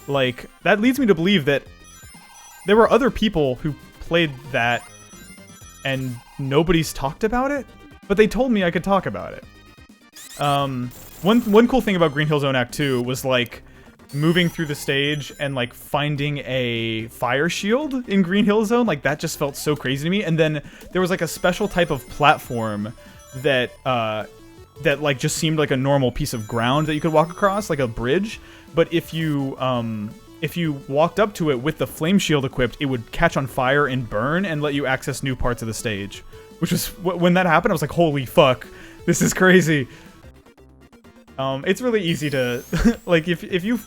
like, that leads me to believe that there were other people who played that and nobody's talked about it, but they told me I could talk about it. One cool thing about Green Hill Zone Act 2 was, like, moving through the stage and, like, finding a fire shield in Green Hill Zone. Like, that just felt so crazy to me. And then there was, like, a special type of platform that, like, just seemed like a normal piece of ground that you could walk across, like a bridge. But if you walked up to it with the flame shield equipped, it would catch on fire and burn and let you access new parts of the stage. Which was, when that happened, I was like, holy fuck, this is crazy. It's really easy to, like, if you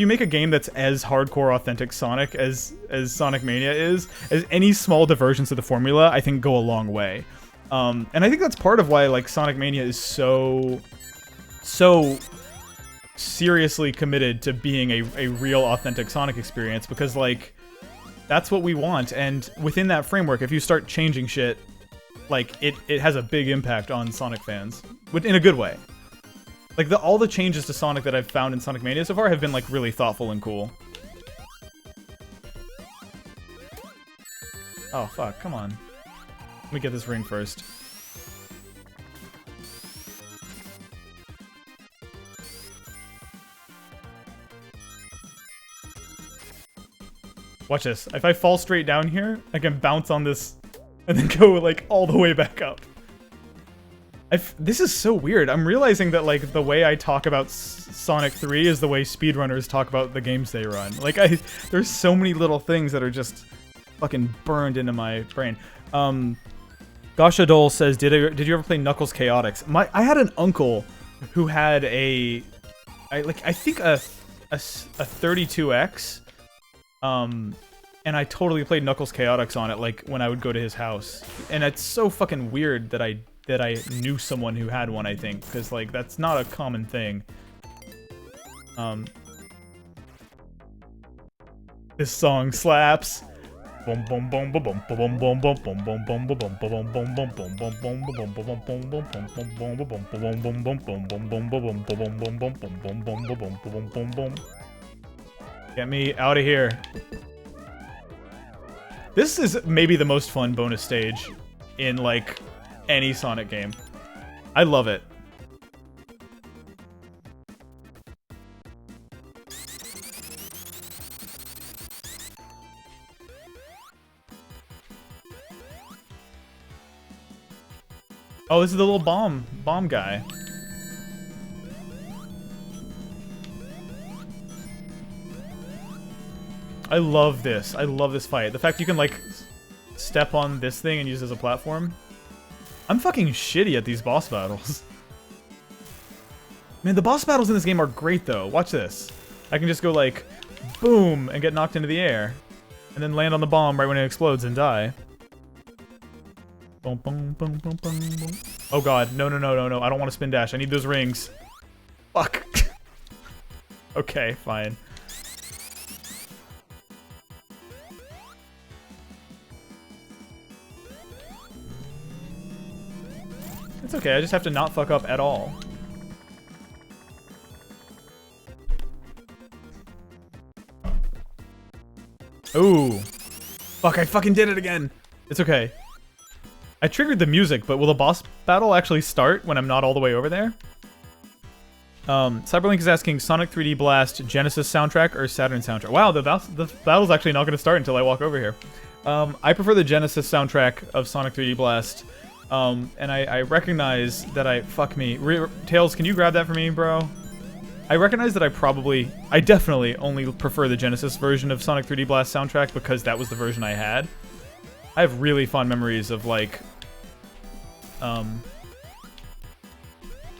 make a game that's as hardcore authentic Sonic as Sonic Mania is, as any small diversions to the formula, I think go a long way. And I think that's part of why, like, Sonic Mania is so seriously committed to being a real authentic Sonic experience, because, like, that's what we want. And within that framework, if you start changing shit, like, it has a big impact on Sonic fans, but in a good way. Like, all the changes to Sonic that I've found in Sonic Mania so far have been, like, really thoughtful and cool. Oh, fuck, come on. Let me get this ring first. Watch this. If I fall straight down here, I can bounce on this and then go, like, all the way back up. This is so weird. I'm realizing that, like, the way I talk about Sonic 3 is the way speedrunners talk about the games they run. Like, there's so many little things that are just fucking burned into my brain. Gasha Dole says, did you ever play Knuckles Chaotix? I had an uncle who had I think a 32X, and I totally played Knuckles Chaotix on it, like, when I would go to his house. And it's so fucking weird that I knew someone who had one, I think, because, like, that's not a common thing. This song slaps. Get me out of here. This is maybe the most fun bonus stage in, like, any Sonic game. I love it. Oh, this is the little bomb guy. I love this. I love this fight. The fact you can, like, step on this thing and use it as a platform. I'm fucking shitty at these boss battles. Man, the boss battles in this game are great, though. Watch this. I can just go, like, boom, and get knocked into the air. And then land on the bomb right when it explodes and die. Boom, boom, boom, boom, boom, boom. Oh god, no. I don't want to spin dash. I need those rings. Fuck. Okay, fine. It's okay, I just have to not fuck up at all. Ooh. Fuck, I fucking did it again. It's okay. I triggered the music, but will the boss battle actually start when I'm not all the way over there? Cyberlink is asking Sonic 3D Blast Genesis soundtrack or Saturn soundtrack. Wow, the battle's actually not going to start until I walk over here. I prefer the Genesis soundtrack of Sonic 3D Blast. And I recognize that fuck me. Tails, can you grab that for me, bro? I recognize that I definitely only prefer the Genesis version of Sonic 3D Blast soundtrack because that was the version I had. I have really fond memories of, like,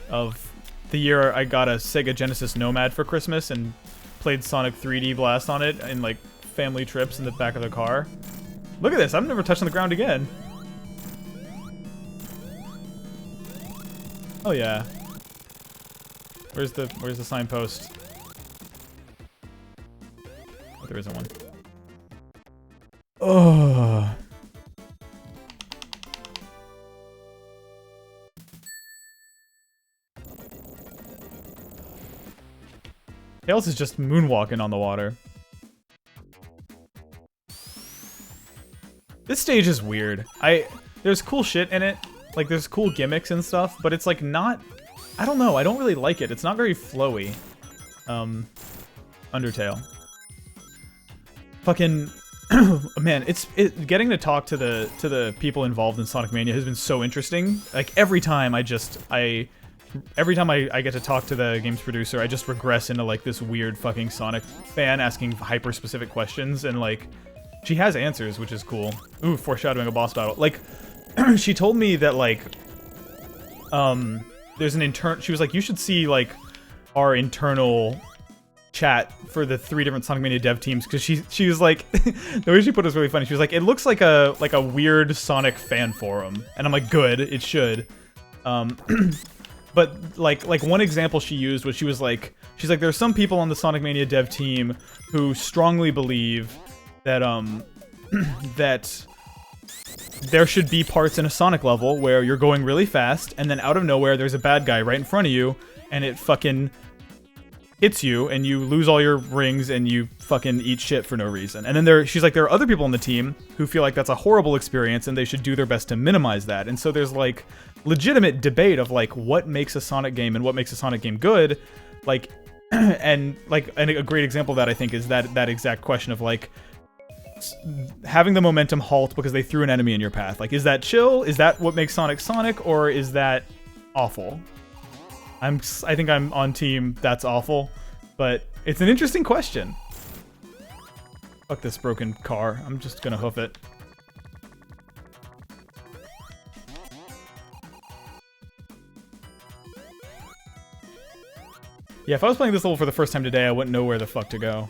of the year I got a Sega Genesis Nomad for Christmas and played Sonic 3D Blast on it in, like, family trips in the back of the car. Look at this, I've never touched on the ground again. Oh yeah. Where's the signpost? Oh, there isn't one. Oh. Tails is just moonwalking on the water. This stage is weird. There's cool shit in it. Like, there's cool gimmicks and stuff, but it's, like, not... I don't know, I don't really like it. It's not very flowy. Undertale. Fucking... man, getting to talk to the people involved in Sonic Mania has been so interesting. Like, every time I get to talk to the game's producer, I just regress into, like, this weird fucking Sonic fan asking hyper-specific questions, and, like, she has answers, which is cool. Ooh, foreshadowing a boss battle. Like, she told me that, like, there's an she was like, you should see, like, our internal chat for the 3 different Sonic Mania dev teams, because she was like, the way she put it was really funny. She was like, it looks like a weird Sonic fan forum, and I'm like, good, it should. But like one example she used was she's like, there's some people on the Sonic Mania dev team who strongly believe that that there should be parts in a Sonic level where you're going really fast, and then out of nowhere there's a bad guy right in front of you, and it fucking hits you, and you lose all your rings, and you fucking eat shit for no reason. And then she's like, there are other people on the team who feel like that's a horrible experience, and they should do their best to minimize that. And so there's, like, legitimate debate of, like, what makes a Sonic game and what makes a Sonic game good. Like, and a great example of that, I think, is that exact question of, like, having the momentum halt because they threw an enemy in your path. Like, is that chill? Is that what makes Sonic Sonic, or is that awful? I think I'm on team that's awful, but it's an interesting question. Fuck this broken car. I'm just gonna hoof it. Yeah, if I was playing this level for the first time today, I wouldn't know where the fuck to go.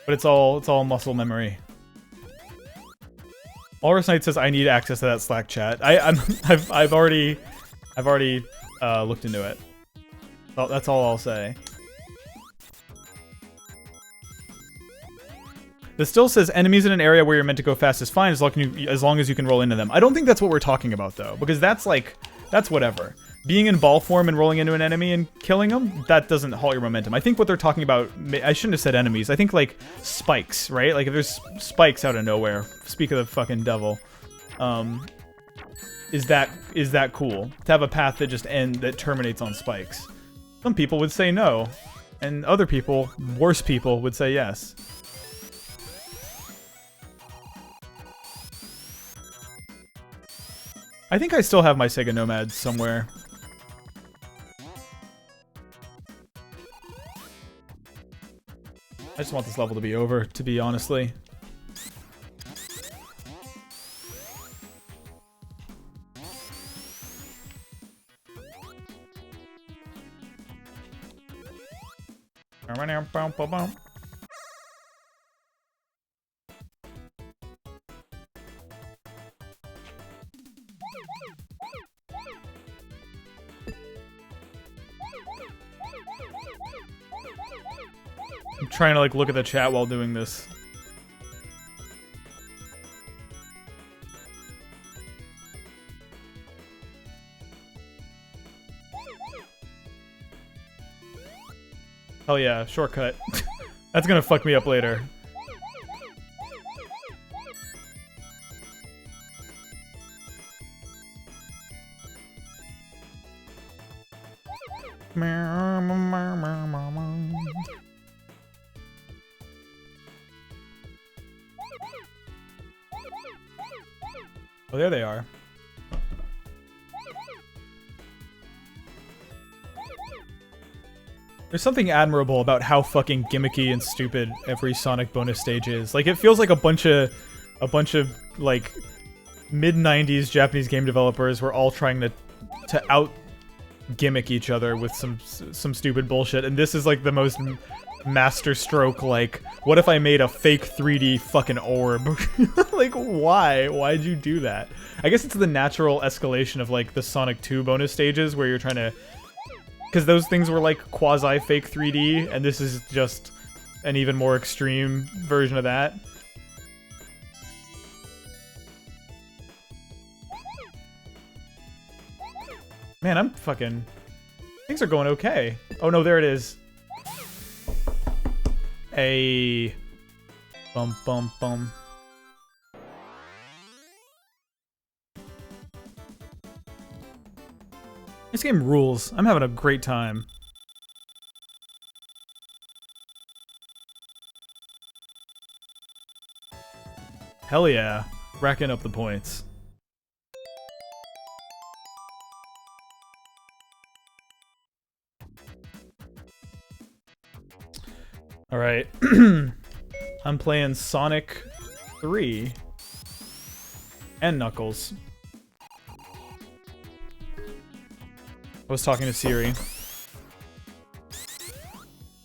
But it's all muscle memory. Walrus Knight says I need access to that Slack chat. I've already looked into it. That's all I'll say. This still says enemies in an area where you're meant to go fast is fine as long as you can roll into them. I don't think that's what we're talking about though, because that's whatever. Being in ball form and rolling into an enemy and killing them, that doesn't halt your momentum. I think what they're talking about, I shouldn't have said enemies. I think, like, spikes, right? Like, if there's spikes out of nowhere, speak of the fucking devil, is that cool? To have a path that terminates on spikes? Some people would say no, and other people, worse people, would say yes. I think I still have my Sega Nomad somewhere. I just want this level to be over, to be honestly. I'm trying to, like, look at the chat while doing this. Hell yeah, shortcut. That's gonna fuck me up later. Oh, there they are. There's something admirable about how fucking gimmicky and stupid every Sonic bonus stage is. Like, it feels like a bunch of like mid-90s Japanese game developers were all trying to out gimmick each other with some stupid bullshit, and this is like the most master stroke, like, what if I made a fake 3D fucking orb? Like, why'd you do that? I guess it's the natural escalation of like the Sonic 2 bonus stages where you're trying to, because those things were like quasi fake 3D, and this is just an even more extreme version of that. Man, I'm fucking... Things are going okay. Oh no, there it is. A bum bum bum. This game rules. I'm having a great time. Hell yeah. Racking up the points. Alright. I'm playing Sonic 3 and Knuckles. I was talking to Siri.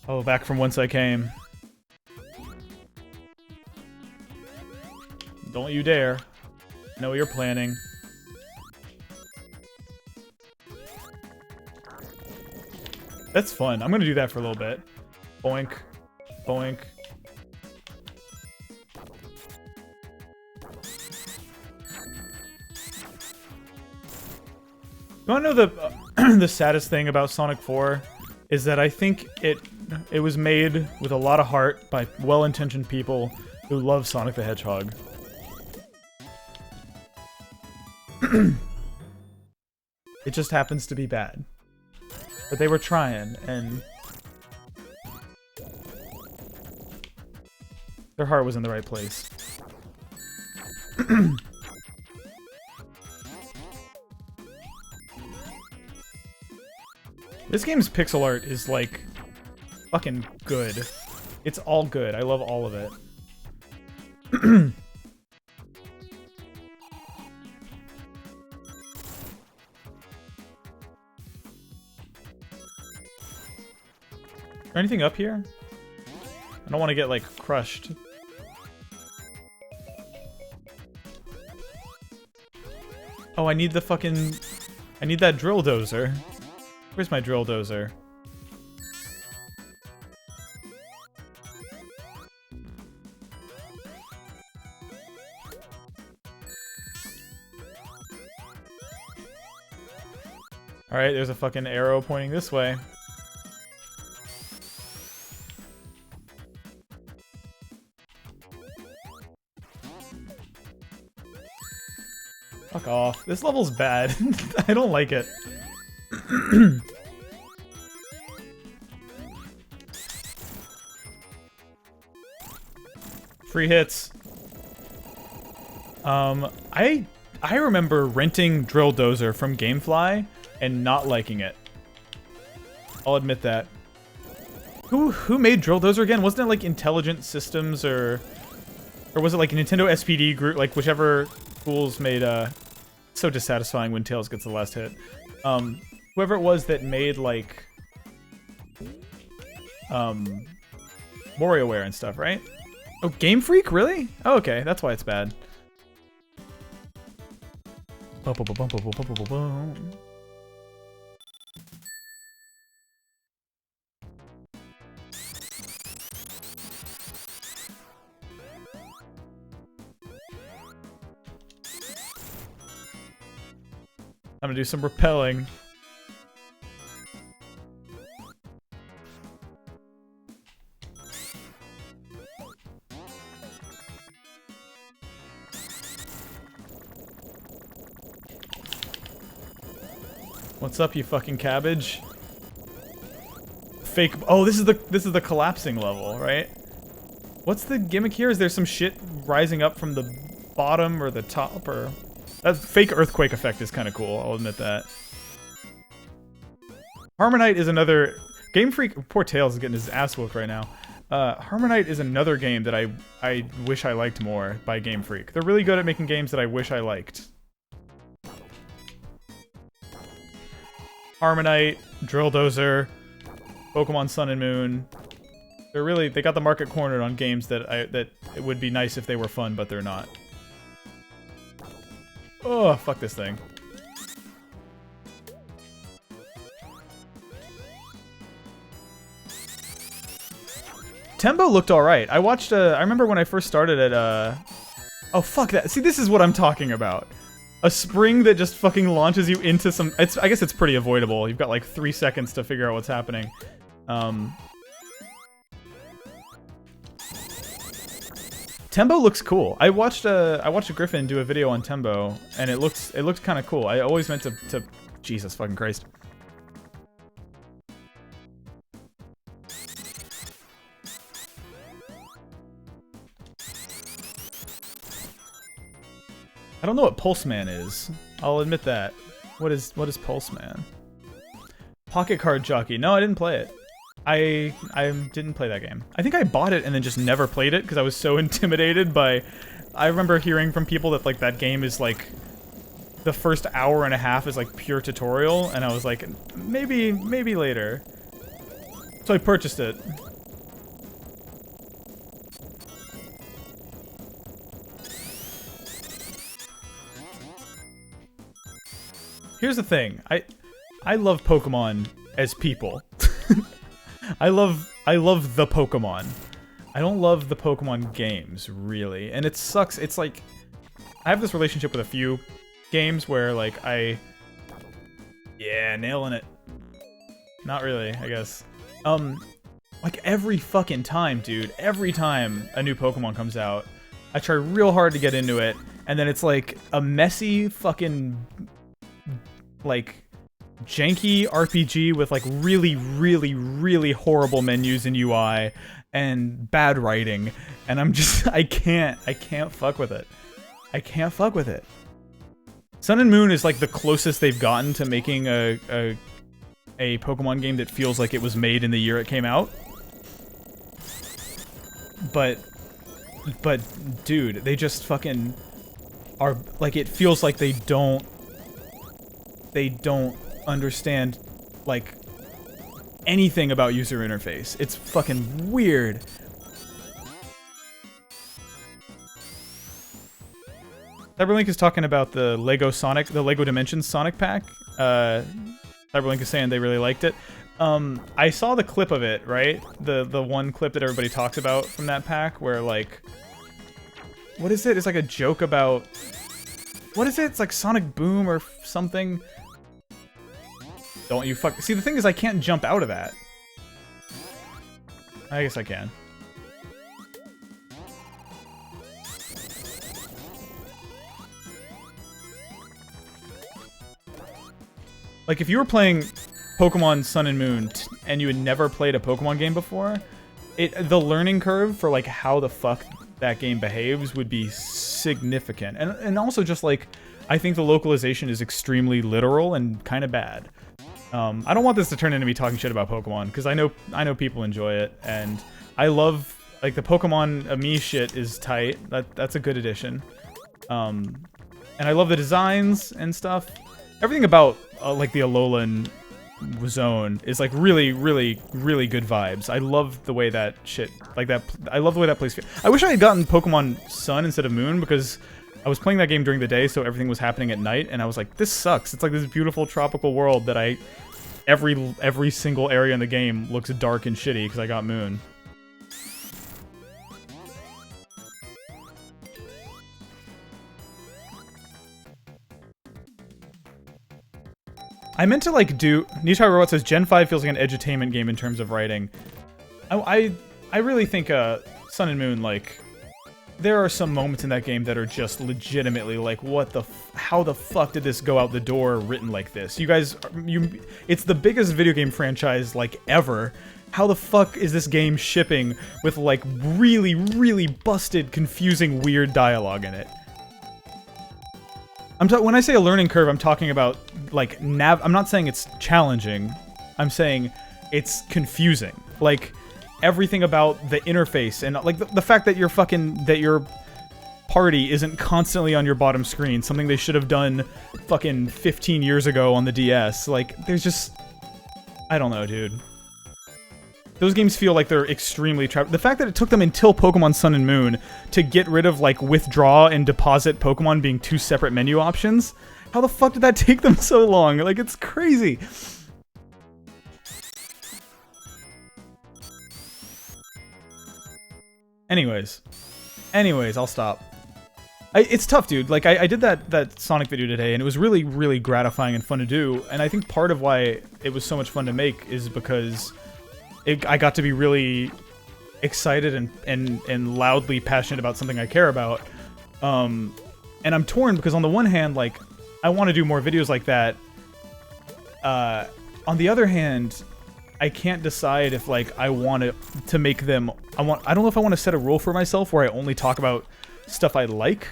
Oh, back from whence I came. Don't you dare. I know what you're planning. That's fun. I'm gonna do that for a little bit. Boink. Boink. You wanna know the the saddest thing about Sonic 4 is that I think it was made with a lot of heart by well-intentioned people who love Sonic the Hedgehog. It just happens to be bad. But they were trying, and their heart was in the right place. This game's pixel art is, like, fucking good. It's all good. I love all of it. Is there anything up here? I don't want to get, like, crushed. Oh, I need the fucking... I need that drill dozer. Where's my drill dozer? Alright, there's a fucking arrow pointing this way. Fuck off. This level's bad. I don't like it. Free hits. I remember renting Drill Dozer from Gamefly and not liking it. I'll admit that. Who made Drill Dozer again? Wasn't it like Intelligent Systems or was it like Nintendo SPD group? Like whichever fools made so dissatisfying when Tails gets the last hit. Whoever it was that made like WarioWare and stuff, right? Oh, Game Freak? Really? Oh, okay, that's why it's bad. I'm gonna do some rappelling. What's up, you fucking cabbage? fake. Oh, this is the collapsing level, right? What's the gimmick here? Is there some shit rising up from the bottom or the top, or that fake earthquake effect is kind of cool. I'll admit that. Harmonite is another Game Freak. Poor Tails is getting his ass whooped right now. Harmonite is another game that I wish I liked more by Game Freak. They're really good at making games that I wish I liked. Harmonite, Drill Dozer, Pokemon Sun and Moon. They got the market cornered on games that it would be nice if they were fun, but they're not. Oh, fuck this thing. Tembo looked alright. I remember when I first started at, oh, fuck that. See, this is what I'm talking about. A spring that just fucking launches you into some... I guess it's pretty avoidable. You've got like 3 seconds to figure out what's happening. Tembo looks cool. I watched a Griffin do a video on Tembo, and it looked kind of cool. I always meant to... Jesus fucking Christ. I don't know what Pulseman is. I'll admit that. What is Pulseman? Pocket Card Jockey. No, I didn't play it. I didn't play that game. I think I bought it and then just never played it because I was so intimidated by... I remember hearing from people that like that game is like... The first hour and a half is like pure tutorial, and I was like, maybe later. So I purchased it. Here's the thing. I love Pokemon as people. I love the Pokemon. I don't love the Pokemon games, really. And it sucks. It's like I have this relationship with a few games where like yeah, nailing it. Not really, I guess. Like every fucking time, dude. Every time a new Pokemon comes out, I try real hard to get into it, and then it's like a messy fucking like janky RPG with like really horrible menus and UI and bad writing, and I'm just I can't fuck with it. I can't fuck with it. Sun and Moon is like the closest they've gotten to making a Pokemon game that feels like it was made in the year it came out. But dude, they just fucking are like, it feels like they don't understand like anything about user interface. It's fucking weird. Cyberlink is talking about the Lego Dimensions Sonic pack. Cyberlink is saying they really liked it. I saw the clip of it, right? The one clip that everybody talks about from that pack where like, what is it? It's like a joke about, what is it? It's like Sonic Boom or something. Don't you fuck... See, the thing is I can't jump out of that. I guess I can. Like, if you were playing Pokemon Sun and Moon and you had never played a Pokemon game before, the learning curve for, like, how the fuck that game behaves would be significant. And also just, like, I think the localization is extremely literal and kind of bad. I don't want this to turn into me talking shit about Pokemon, because I know people enjoy it, and I love, like, the Pokemon Ami shit is tight. That's a good addition. And I love the designs and stuff. Everything about, like, the Alolan zone is, like, really good vibes. I love the way that shit, like, that, I love the way that place feels. I wish I had gotten Pokemon Sun instead of Moon, because I was playing that game during the day, so everything was happening at night, and I was like, this sucks. It's like this beautiful tropical world that every single area in the game looks dark and shitty because I got Moon. I meant to, like, do... Nishai Robot says, Gen 5 feels like an edutainment game in terms of writing. I really think Sun and Moon, like... There are some moments in that game that are just legitimately like, what the how the fuck did this go out the door written like this? You guys, it's the biggest video game franchise, like, ever, How the fuck is this game shipping with, like, really, really busted, confusing, weird dialogue in it? When I say a learning curve, I'm talking about, like, I'm not saying it's challenging. I'm saying it's confusing. Like, everything about the interface and, like, the fact that your party isn't constantly on your bottom screen, something they should have done fucking 15 years ago on the DS. Like, there's just... I don't know, dude. Those games feel like they're extremely trapped. The fact that it took them until Pokemon Sun and Moon to get rid of, like, withdraw and deposit Pokemon being two separate menu options, how the fuck did that take them so long? Like, it's crazy. Anyways, I'll stop. It's tough, dude. Like, I did that Sonic video today, and it was really, really gratifying and fun to do. And I think part of why it was so much fun to make is because I got to be really excited and loudly passionate about something I care about. And I'm torn because on the one hand, like, I want to do more videos like that. On the other hand, I can't decide if, like, I want to make them... I don't know if I want to set a rule for myself where I only talk about stuff I like,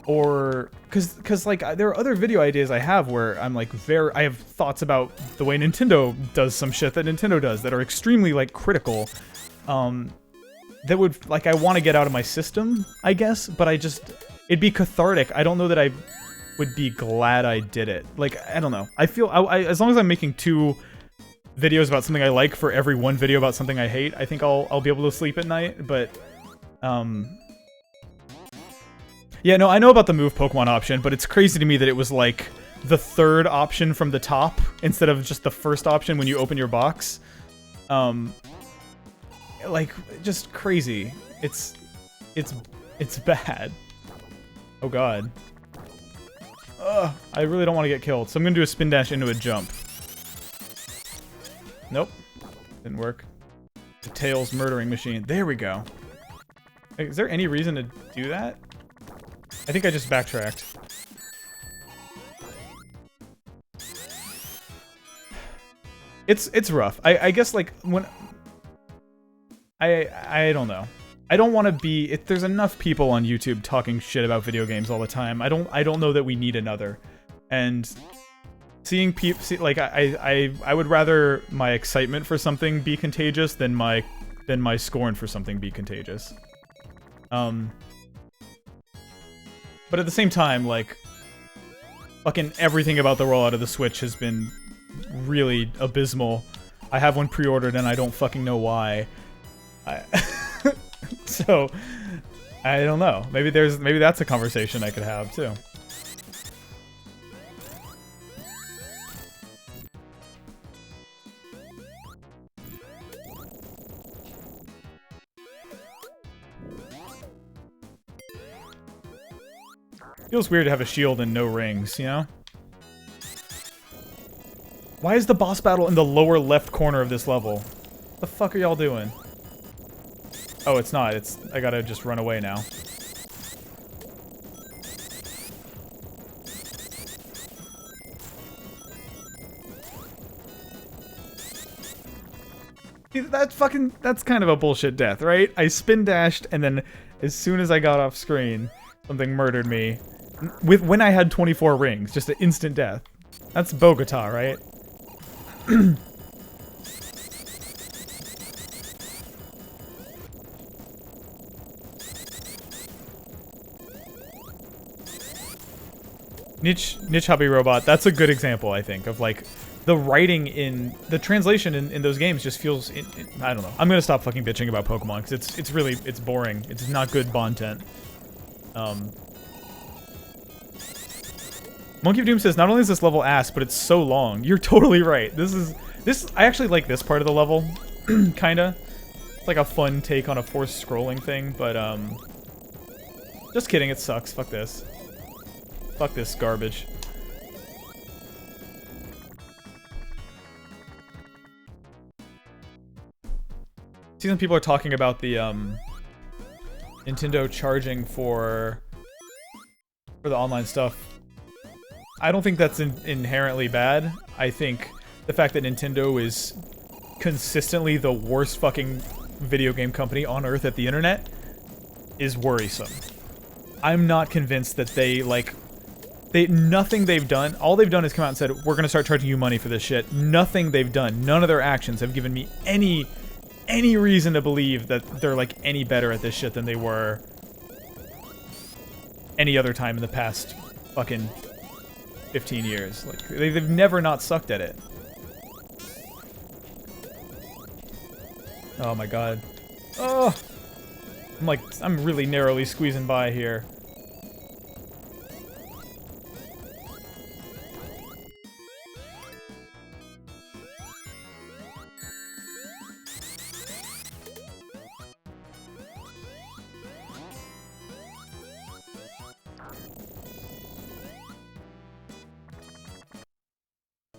or because like there are other video ideas I have where I'm like I have thoughts about the way Nintendo does some shit that Nintendo does that are extremely, like, critical, that would, like, I want to get out of my system, I guess, but it'd be cathartic. I don't know that I would be glad I did it. Like, I don't know. I feel as long as I'm making 2 videos about something I like for every 1 video about something I hate, I think I'll be able to sleep at night. But yeah, no, I know about the move Pokemon option, but it's crazy to me that it was, like, the 3rd option from the top instead of just the 1st option when you open your box. Like, just crazy. It's bad. Oh god. Ugh, I really don't want to get killed, so I'm gonna do a spin dash into a jump. Nope. Didn't work. The Tails murdering machine. There we go. Is there any reason to do that? I think I just backtracked. It's rough. I guess, like, when... I don't know. I don't want to be... There's enough people on YouTube talking shit about video games all the time. I don't know that we need another. And seeing people... Like, I would rather my excitement for something be contagious than my scorn for something be contagious. But at the same time, like, fucking everything about the rollout of the Switch has been really abysmal. I have one pre-ordered and I don't fucking know why. So, I don't know. Maybe that's a conversation I could have too. Feels weird to have a shield and no rings, you know? Why is the boss battle in the lower left corner of this level? What the fuck are y'all doing? Oh, it's not. I gotta just run away now. That's kind of a bullshit death, right? I spin dashed and then as soon as I got off screen, something murdered me. When I had 24 rings, just an instant death. That's Bogota, right? Niche Hobby Robot, that's a good example, I think, of, like, the writing in... The translation in those games just feels... I don't know. I'm gonna stop fucking bitching about Pokemon, because it's really... It's boring. It's not good content. Monkey of Doom says, not only is this level ass, but it's so long. You're totally right. I actually like this part of the level, kinda. It's like a fun take on a forced scrolling thing, but, just kidding, it sucks. Fuck this. Fuck this garbage. See, some people are talking about the, Nintendo charging for the online stuff. I don't think that's inherently bad. I think the fact that Nintendo is consistently the worst fucking video game company on earth at the internet is worrisome. I'm not convinced that they, like... nothing they've done, all they've done is come out and said, we're gonna start charging you money for this shit. Nothing they've done, none of their actions have given me any reason to believe that they're, like, any better at this shit than they were any other time in the past fucking 15 years. Like, they've never not sucked at it. Oh my god. Oh! I'm really narrowly squeezing by here.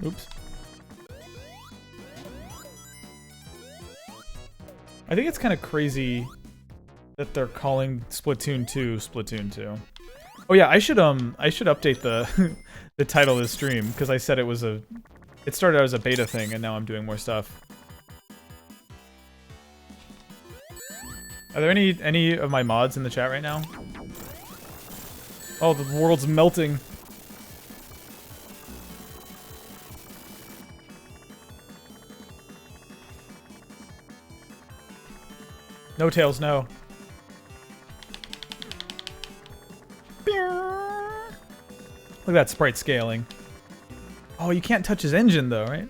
Oops. I think it's kind of crazy that they're calling Splatoon 2 Splatoon 2. Oh yeah, I should update the the title of this stream because I said it started out as a beta thing and now I'm doing more stuff. Are there any of my mods in the chat right now? Oh, the world's melting. No Tails, no. Look at that sprite scaling. Oh, you can't touch his engine though, right?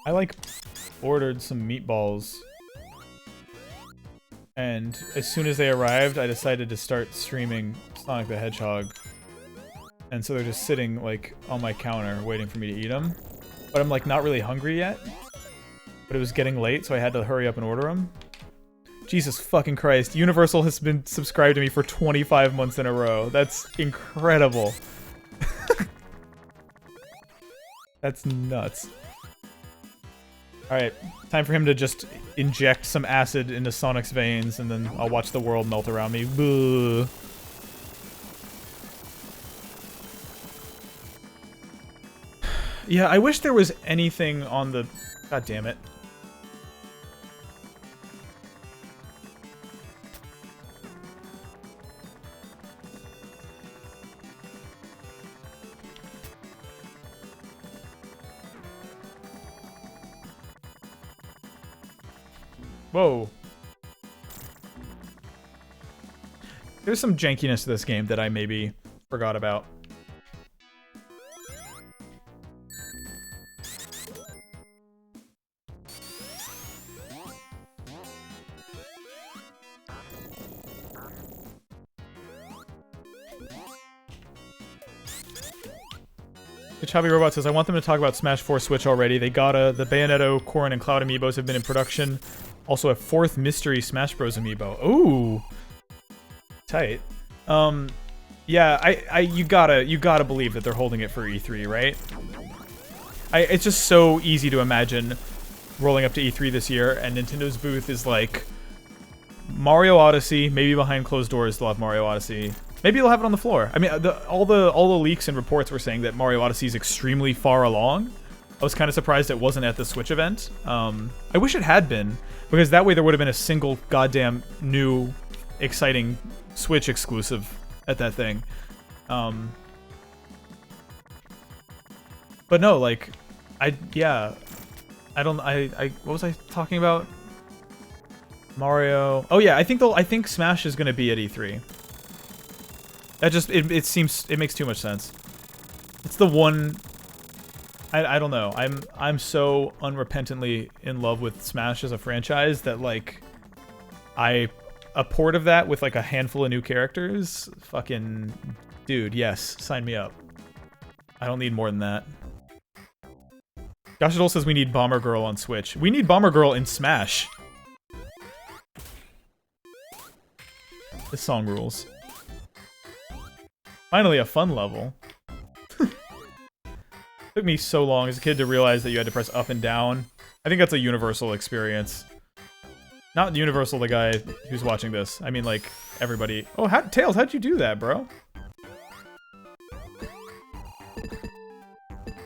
I like ordered some meatballs. And as soon as they arrived, I decided to start streaming Sonic the Hedgehog. And so they're just sitting, like, on my counter waiting for me to eat them. But I'm, like, not really hungry yet. But it was getting late, so I had to hurry up and order them. Jesus fucking Christ. Universal has been subscribed to me for 25 months in a row. That's incredible. That's nuts. Alright, time for him to just inject some acid into Sonic's veins, and then I'll watch the world melt around me. Boo. Yeah, I wish there was anything on the... God damn it. Whoa. There's some jankiness to this game that I maybe forgot about. The Chubby Robot says, I want them to talk about Smash 4 Switch already. They gotta. The Bayonetta, Corrin, and Cloud amiibos have been in production. Also, a 4th mystery Smash Bros. Amiibo. Ooh! Tight. Yeah, you gotta believe that they're holding it for E3, right? It's just so easy to imagine rolling up to E3 this year, and Nintendo's booth is like Mario Odyssey, maybe behind closed doors they'll have Mario Odyssey. Maybe they'll have it on the floor. I mean, all the leaks and reports were saying that Mario Odyssey is extremely far along. I was kind of surprised it wasn't at the Switch event. I wish it had been, because that way there would have been a single goddamn new, exciting Switch exclusive at that thing. But no, like, what was I talking about? Mario. Oh yeah, I think Smash is gonna be at E3. That just, it makes too much sense. It's the one, I don't know, I'm so unrepentantly in love with Smash as a franchise that, like, a port of that with, like, a handful of new characters, fucking, dude, yes, sign me up. I don't need more than that. Josh Adol says we need Bomber Girl on Switch. We need Bomber Girl in Smash. This song rules. Finally, a fun level. Took me so long as a kid to realize that you had to press up and down. I think that's a universal experience. Not universal, the guy who's watching this. I mean, like, everybody. Oh, Tails, how'd you do that, bro?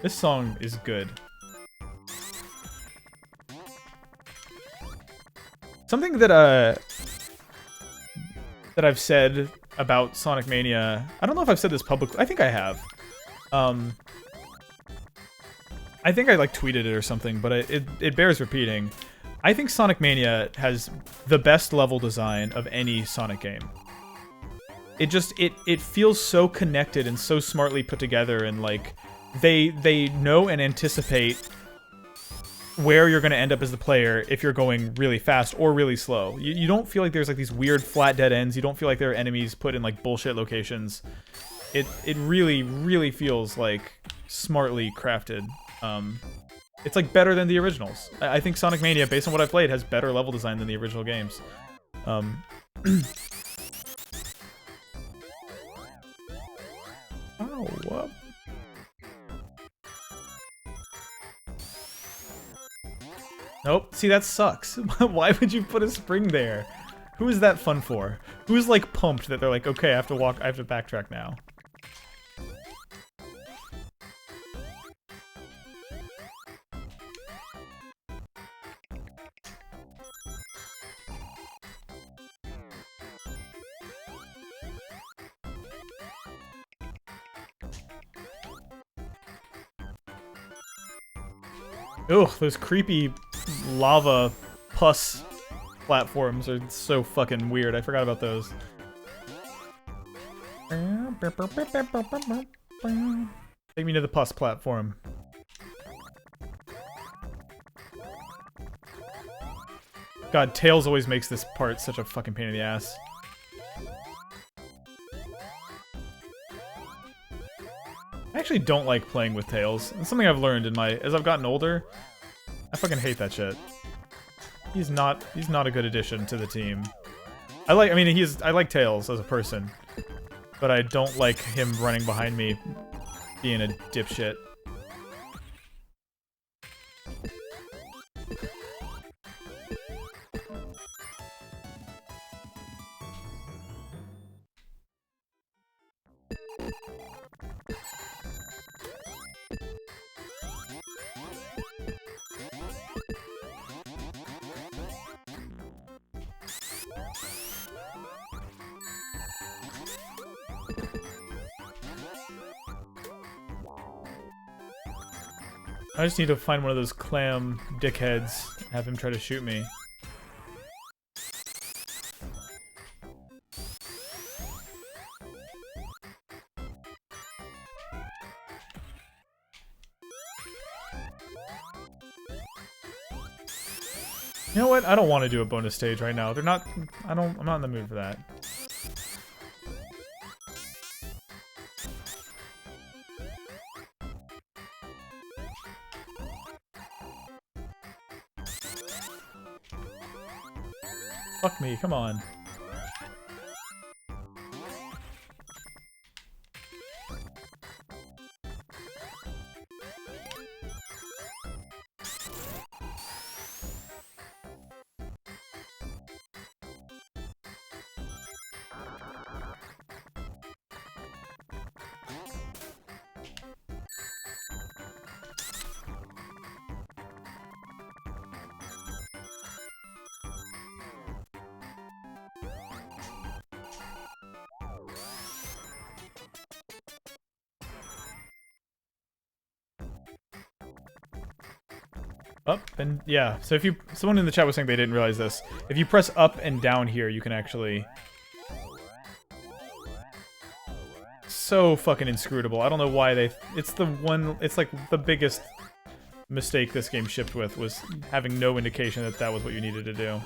This song is good. Something that I've said about Sonic Mania. I don't know if I've said this publicly. I think I have. I think I like tweeted it or something, but it bears repeating. I think Sonic Mania has the best level design of any Sonic game. It feels so connected and so smartly put together, and like they know and anticipate where you're going to end up as the player if you're going really fast or really slow. You don't feel like there's like these weird flat dead ends. You don't feel like there are enemies put in like bullshit locations. It really, really feels like smartly crafted. It's like better than the originals. I think Sonic Mania, based on what I've played, has better level design than the original games. Oh, what? Nope. See, that sucks. Why would you put a spring there? Who is that fun for? Who's like pumped that they're like, okay, I have to backtrack now. Ugh, those creepy lava pus platforms are so fucking weird. I forgot about those. Take me to the pus platform. God, Tails always makes this part such a fucking pain in the ass. I actually don't like playing with Tails. It's something I've learned as I've gotten older. I fucking hate that shit. He's not a good addition to the team. I like Tails as a person, but I don't like him running behind me being a dipshit. I just need to find one of those clam dickheads and have him try to shoot me. You know what? I don't want to do a bonus stage right now. I'm not in the mood for that. Fuck me, come on. Up and yeah, so if you someone in the chat was saying they didn't realize this. If you press up and down here, you can actually so fucking inscrutable. I don't know why it's like the biggest mistake this game shipped with was having no indication that that was what you needed to do.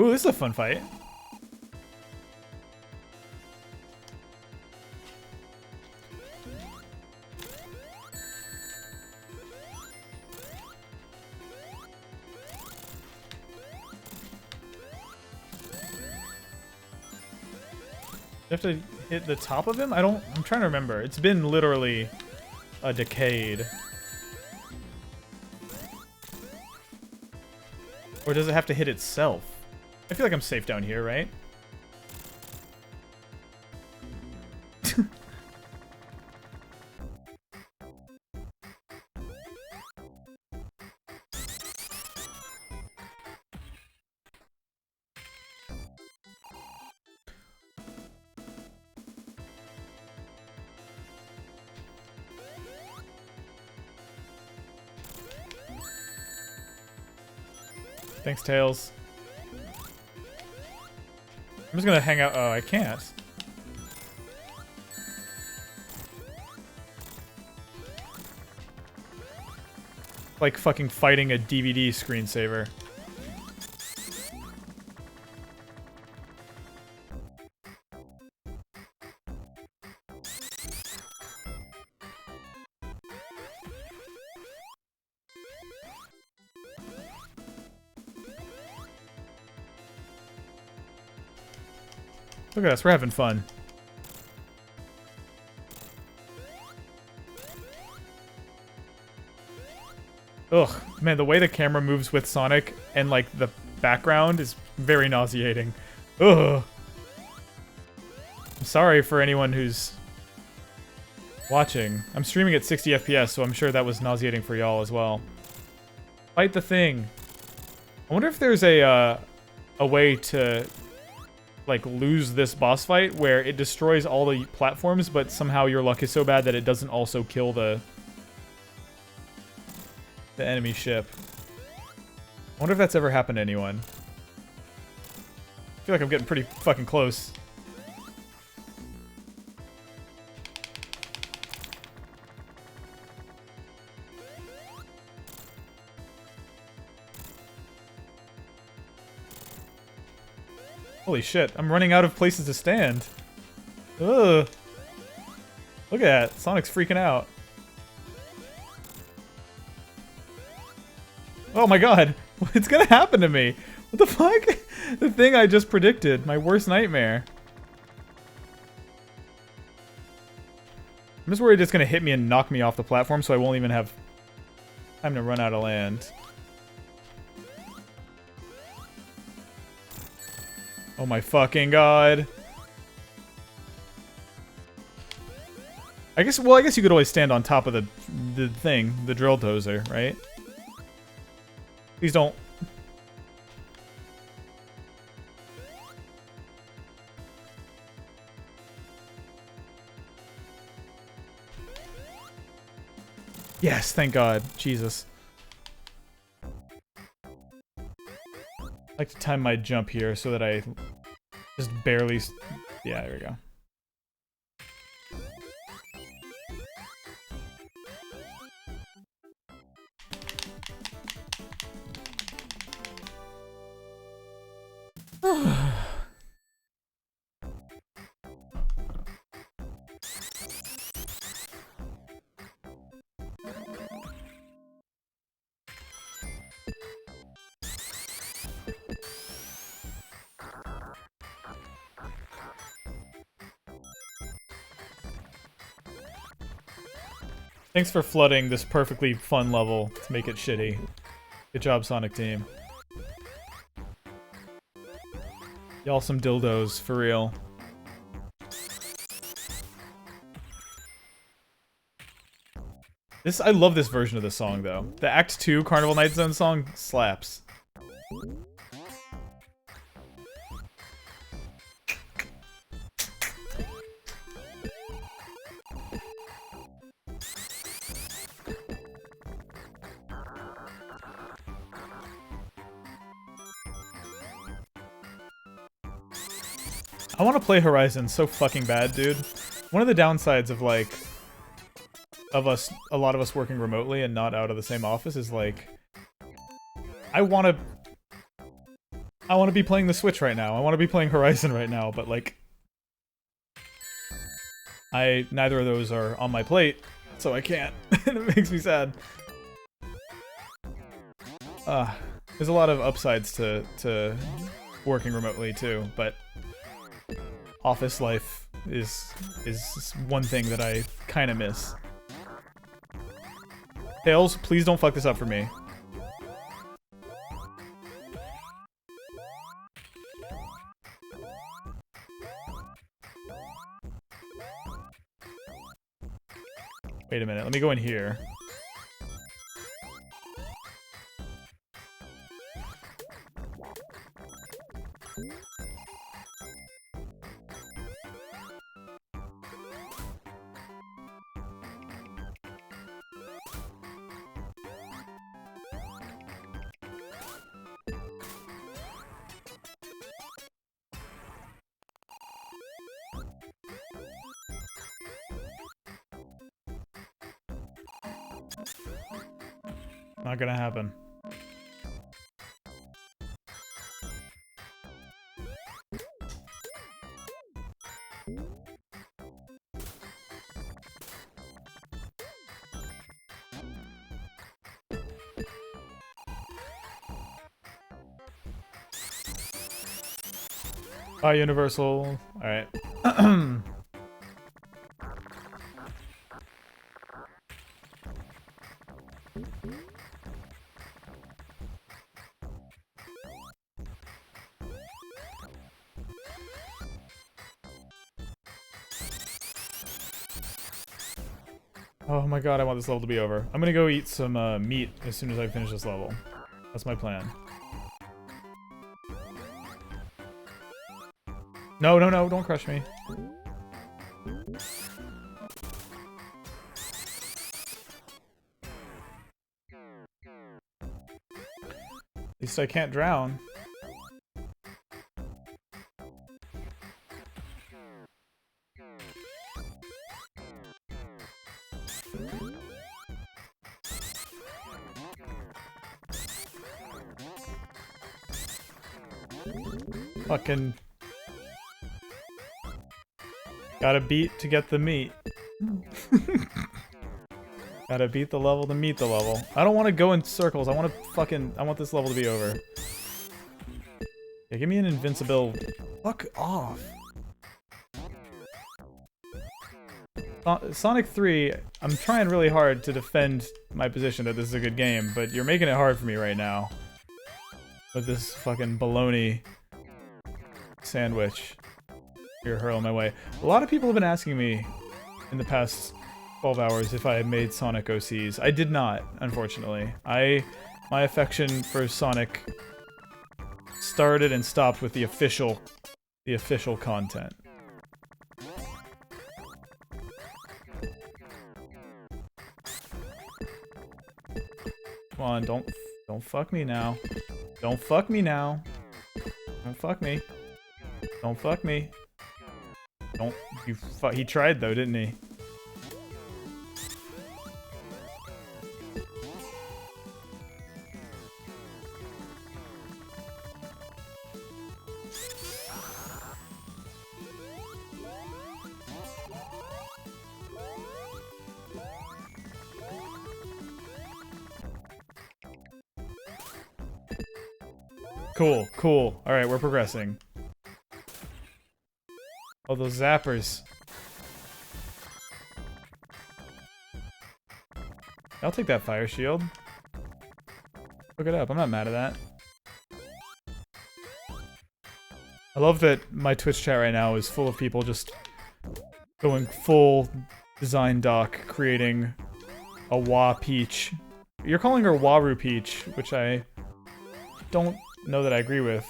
Ooh, this is a fun fight. have to hit the top of him? I'm trying to remember. It's been literally a decade. Or does it have to hit itself? I feel like I'm safe down here, right? Thanks, Tails. I'm just gonna hang out. Oh, I can't. Like fucking fighting a DVD screensaver. Look at us, we're having fun. Ugh, man, the way the camera moves with Sonic and, like, the background is very nauseating. Ugh. I'm sorry for anyone who's watching. I'm streaming at 60 FPS, so I'm sure that was nauseating for y'all as well. Fight the thing. I wonder if there's a way to, like, lose this boss fight where it destroys all the platforms, but somehow your luck is so bad that it doesn't also kill the enemy ship. I wonder if that's ever happened to anyone. I feel like I'm getting pretty fucking close. Holy shit, I'm running out of places to stand. Ugh. Look at that, Sonic's freaking out. Oh my god, what's gonna happen to me? What the fuck? The thing I just predicted, my worst nightmare. I'm just worried it's gonna hit me and knock me off the platform so I won't even have time to run out of land. Oh my fucking god. I guess you could always stand on top of the thing, the drill dozer, right? Please don't. Yes, thank God. Jesus. I like to time my jump here so that I just barely... Yeah, there we go. Thanks for flooding this perfectly fun level to make it shitty. Good job, Sonic Team. Y'all some dildos, for real. I love this version of the song, though. The Act 2 Carnival Night Zone song slaps. I want to play Horizon so fucking bad, dude. One of the downsides of, like, a lot of us working remotely and not out of the same office is, like, I want to be playing the Switch right now. I want to be playing Horizon right now, but, like, neither of those are on my plate, so I can't. And it makes me sad. There's a lot of upsides to working remotely, too, but office life is one thing that I kind of miss. Tails, please don't fuck this up for me. Wait a minute, let me go in here. Not gonna happen. Oh, Universal. Alright. Oh my god, I want this level to be over. I'm gonna go eat some meat as soon as I finish this level. That's my plan. No, no, no, don't crush me. At least I can't drown. Fucking gotta beat to get the meat. Gotta beat the level to meet the level. I don't want to go in circles. I want this level to be over. Yeah, give me an invincible. Fuck off. Sonic 3, I'm trying really hard to defend my position that this is a good game, but you're making it hard for me right now. With this fucking baloney sandwich you're hurling my way. A lot of people have been asking me in the past 12 hours if I had made Sonic OCs. I did not, unfortunately. My affection for Sonic started and stopped with the official content. Come on, don't fuck me now. Don't fuck me now. Don't fuck me. Don't fuck me. Don't you fuck. He tried though, didn't he? Cool, cool. Alright, we're progressing. Oh, those zappers. I'll take that fire shield. Look it up, I'm not mad at that. I love that my Twitch chat right now is full of people just going full design doc, creating a Wa Peach. You're calling her Waru Peach, which I don't know that I agree with,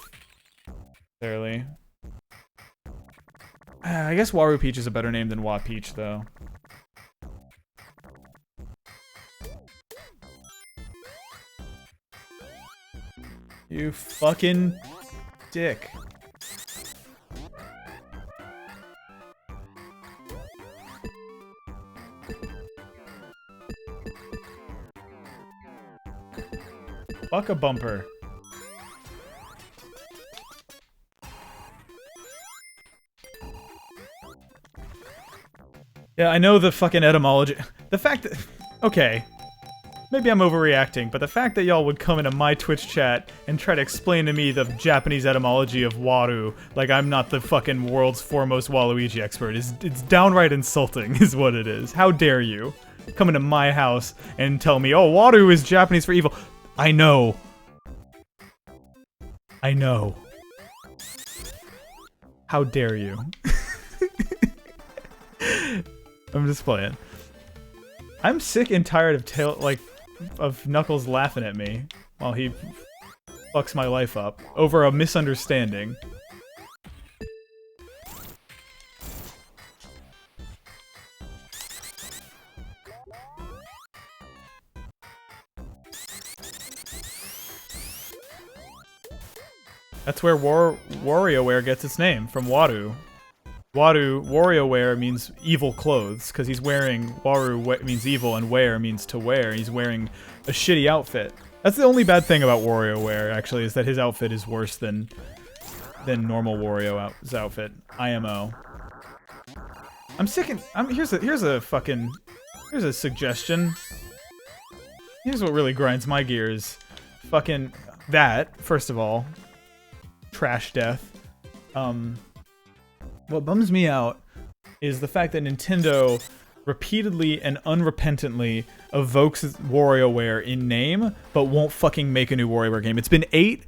necessarily. I guess Waru Peach is a better name than Wa Peach, though. You fucking dick. Fuck a bumper. Yeah, I know the fucking etymology. The fact that... Okay. maybe I'm overreacting, but the fact that y'all would come into my Twitch chat and try to explain to me the Japanese etymology of Waru like I'm not the fucking world's foremost Waluigi expert it's downright insulting, is what it is. How dare you come into my house and tell me, oh, Waru is Japanese for evil. I know. I know. How dare you? I'm just playing. I'm sick and tired of Knuckles laughing at me while he fucks my life up over a misunderstanding. That's where Warioware gets its name, from Waru. Warioware means evil clothes, because he's wearing, Waru means evil, and wear means to wear. He's wearing a shitty outfit. That's the only bad thing about Warioware, actually, is that his outfit is worse than normal Wario's outfit. IMO. I'm sick and, here's a suggestion. Here's what really grinds my gears. Fucking that, first of all. Trash death. What bums me out is the fact that Nintendo repeatedly and unrepentantly evokes WarioWare in name, but won't fucking make a new WarioWare game. It's been 8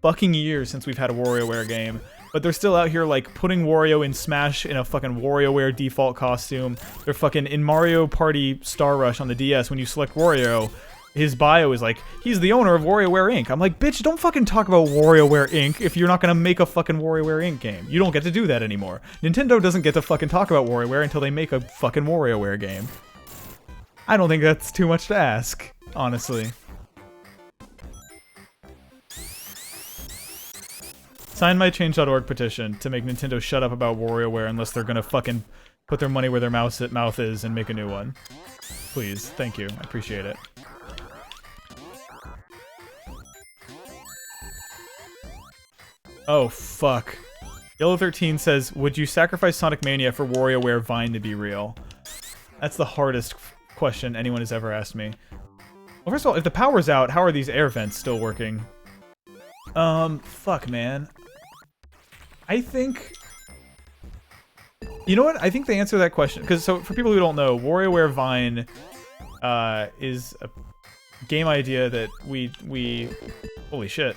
fucking years since we've had a WarioWare game, but they're still out here, like, putting Wario in Smash in a fucking WarioWare default costume. They're fucking in Mario Party Star Rush on the DS, when you select Wario, his bio is like, he's the owner of WarioWare Inc. I'm like, bitch, don't fucking talk about WarioWare Inc. if you're not gonna make a fucking WarioWare Inc. game. You don't get to do that anymore. Nintendo doesn't get to fucking talk about WarioWare until they make a fucking WarioWare game. I don't think that's too much to ask, honestly. Sign my change.org petition to make Nintendo shut up about WarioWare unless they're gonna fucking put their money where their mouth is and make a new one. Please, thank you, I appreciate it. Oh, fuck. Yellow13 says, would you sacrifice Sonic Mania for WarioWare Vine to be real? That's the hardest question anyone has ever asked me. Well, first of all, if the power's out, how are these air vents still working? Fuck, man. I think... You know what? I think the answer to that question... Because, so, for people who don't know, WarioWare Vine is a game idea that we... Holy shit.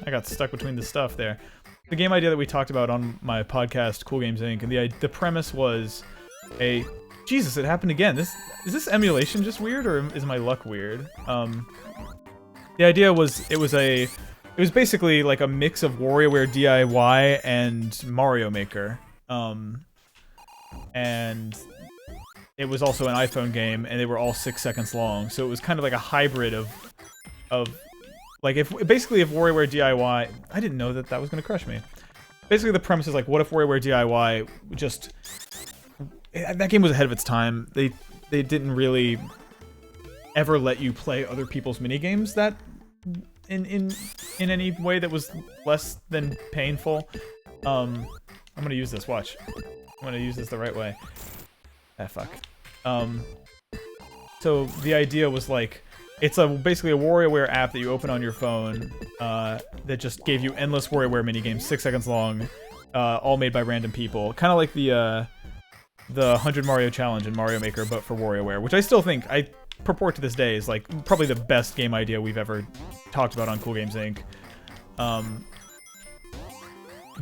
I got stuck between the stuff there. The game idea that we talked about on my podcast, Cool Games Inc., and the premise was a... Jesus, it happened again. Is this emulation just weird, or is my luck weird? The idea was, it was basically like a mix of WarioWare DIY and Mario Maker. And it was also an iPhone game, and they were all 6 seconds long, so it was kind of like a hybrid of like, if WarioWare DIY... I didn't know that was going to crush me. Basically, the premise is, like, what if WarioWare DIY just... That game was ahead of its time. They didn't really ever let you play other people's minigames that... in any way that was less than painful. I'm gonna use this, watch. I'm gonna use this the right way. Ah, fuck. So, the idea was, like... It's basically a WarioWare app that you open on your phone that just gave you endless WarioWare minigames, 6 seconds long, all made by random people. Kind of like the 100 Mario Challenge in Mario Maker, but for WarioWare, which I still think, I purport to this day, is like probably the best game idea we've ever talked about on Cool Games Inc.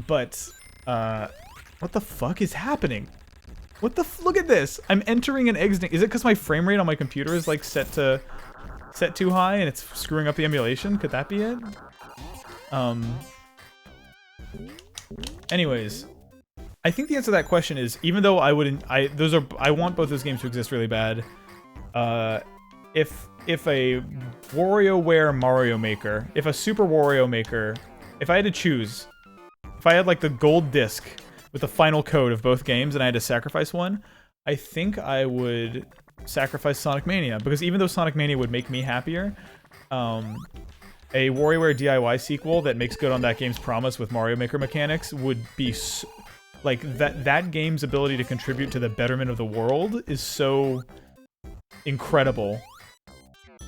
What the fuck is happening? Look at this! I'm entering and exiting. Is it because my frame rate on my computer is like set too high and it's screwing up the emulation? Could that be it? Anyways, I think the answer to that question is, even though I want both those games to exist really bad. If a WarioWare Mario Maker, if a Super Wario Maker, if I had to choose, if I had like the gold disc with the final code of both games and I had to sacrifice one, I think I would sacrifice Sonic Mania, because even though Sonic Mania would make me happier, a WarioWare DIY sequel that makes good on that game's promise with Mario Maker mechanics would be like that game's ability to contribute to the betterment of the world is so incredible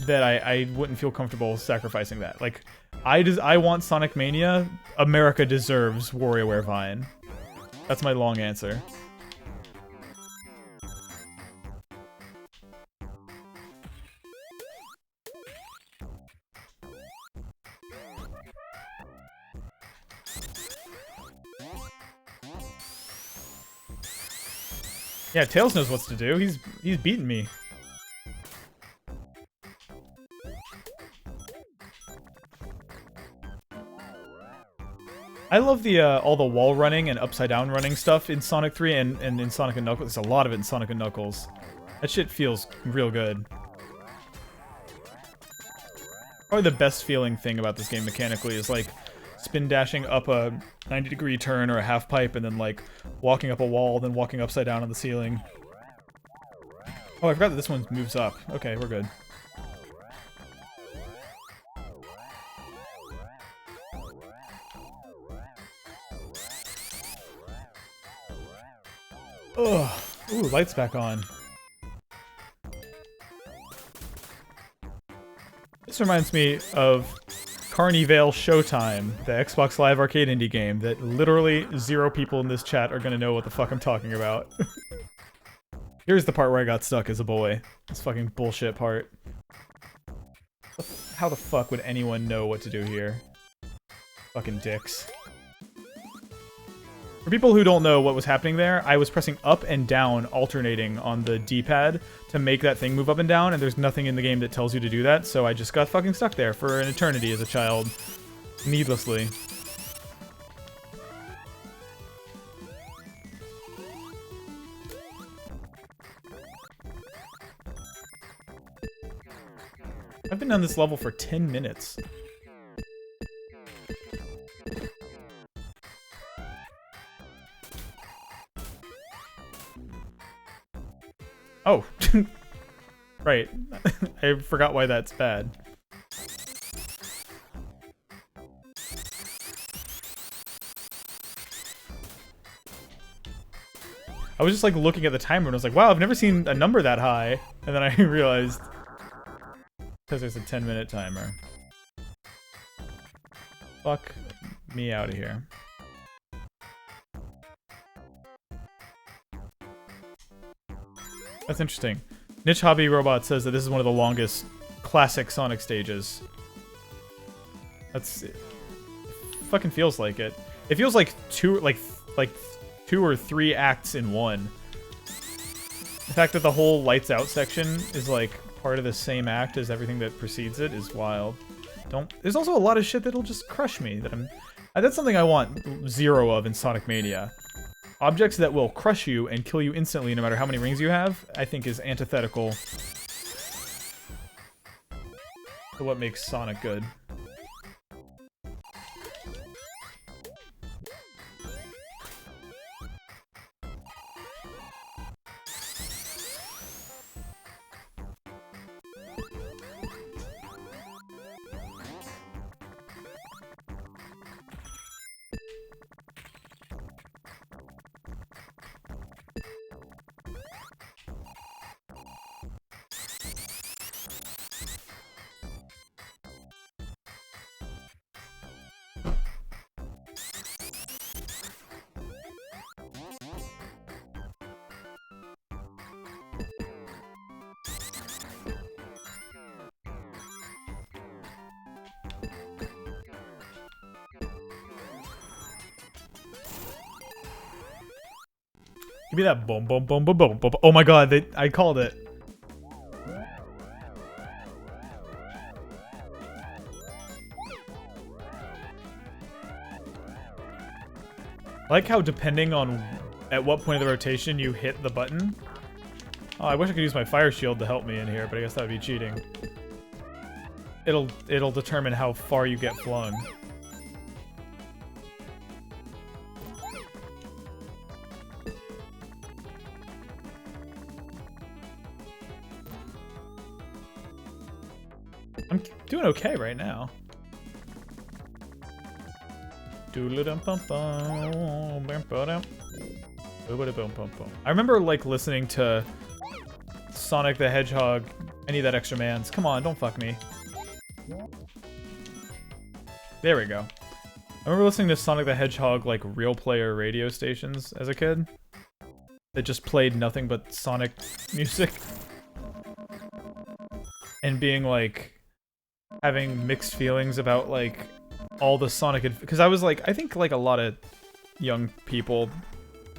that I wouldn't feel comfortable sacrificing that. Like, I want Sonic Mania. America deserves WarioWare Vine. That's my long answer. Yeah, Tails knows what to do. He's beaten me. I love the all the wall running and upside down running stuff in Sonic 3 and in Sonic and Knuckles. There's a lot of it in Sonic and Knuckles. That shit feels real good. Probably the best feeling thing about this game mechanically is like spin dashing up a 90-degree turn or a half pipe and then like walking up a wall, then walking upside down on the ceiling. Oh, I forgot that this one moves up. Okay, we're good. Ugh. Ooh, lights back on. This reminds me of Carnival Showtime, the Xbox Live Arcade indie game that literally 0 people in this chat are gonna know what the fuck I'm talking about. Here's the part where I got stuck as a boy. This fucking bullshit part. How the fuck would anyone know what to do here? Fucking dicks. For people who don't know what was happening there, I was pressing up and down, alternating on the D-pad to make that thing move up and down, and there's nothing in the game that tells you to do that, so I just got fucking stuck there for an eternity as a child. Needlessly. I've been on this level for 10 minutes. Oh, right. I forgot why that's bad. I was just like looking at the timer and I was like, wow, I've never seen a number that high. And then I realized, because there's a 10-minute timer. Fuck me out of here. That's interesting. Niche Hobby Robot says that this is one of the longest classic Sonic stages. That's... It fucking feels like it. It feels like two or three acts in one. The fact that the whole lights out section is like part of the same act as everything that precedes it is wild. There's also a lot of shit that'll just crush me. That's something I want 0 of in Sonic Mania. Objects that will crush you and kill you instantly no matter how many rings you have, I think is antithetical to what makes Sonic good. Give me that boom, boom, boom, boom, boom, boom. Oh my god, I called it. I like how depending on at what point of the rotation you hit the button. Oh, I wish I could use my fire shield to help me in here, but I guess that would be cheating. It'll determine how far you get flung. I'm doing okay right now. I remember like listening to Sonic the Hedgehog I need that extra mans. Come on, don't fuck me. There we go. I remember listening to Sonic the Hedgehog, like, real player radio stations as a kid. That just played nothing but Sonic music. And being, like, having mixed feelings about, like, all the Sonic... Because I was, like, I think, like, a lot of young people...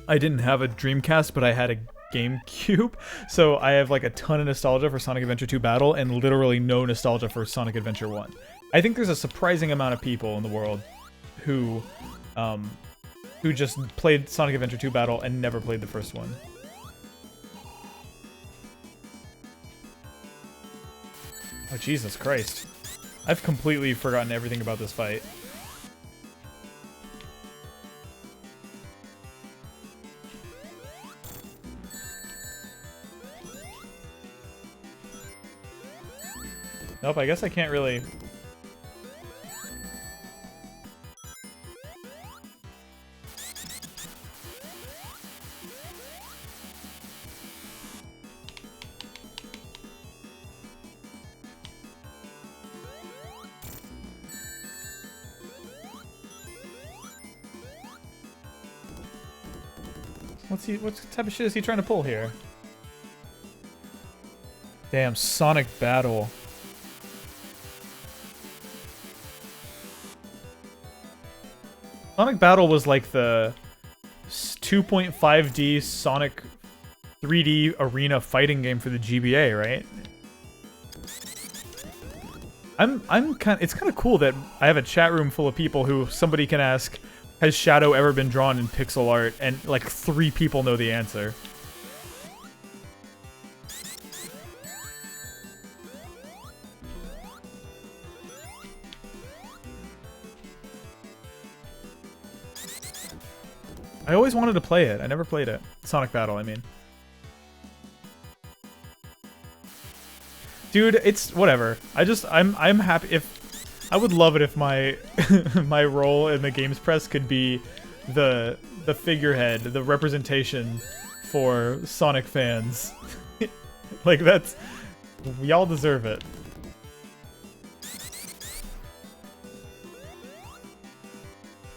I didn't have a Dreamcast, but I had a GameCube. So I have, like, a ton of nostalgia for Sonic Adventure 2 Battle, and literally no nostalgia for Sonic Adventure 1. I think there's a surprising amount of people in the world who just played Sonic Adventure 2 Battle and never played the first one. Oh, Jesus Christ. I've completely forgotten everything about this fight. Nope, I guess I can't really... What type of shit is he trying to pull here? Damn, Sonic Battle. Sonic Battle was like the 2.5D Sonic 3D arena fighting game for the GBA, right? It's kind of cool that I have a chat room full of people who somebody can ask, has Shadow ever been drawn in pixel art? And like 3 people know the answer. I always wanted to play it. I never played it. Sonic Battle, I mean. Dude, it's whatever. I'm happy if... I would love it if my my role in the games press could be the figurehead, the representation for Sonic fans. Like, that's... Y'all deserve it.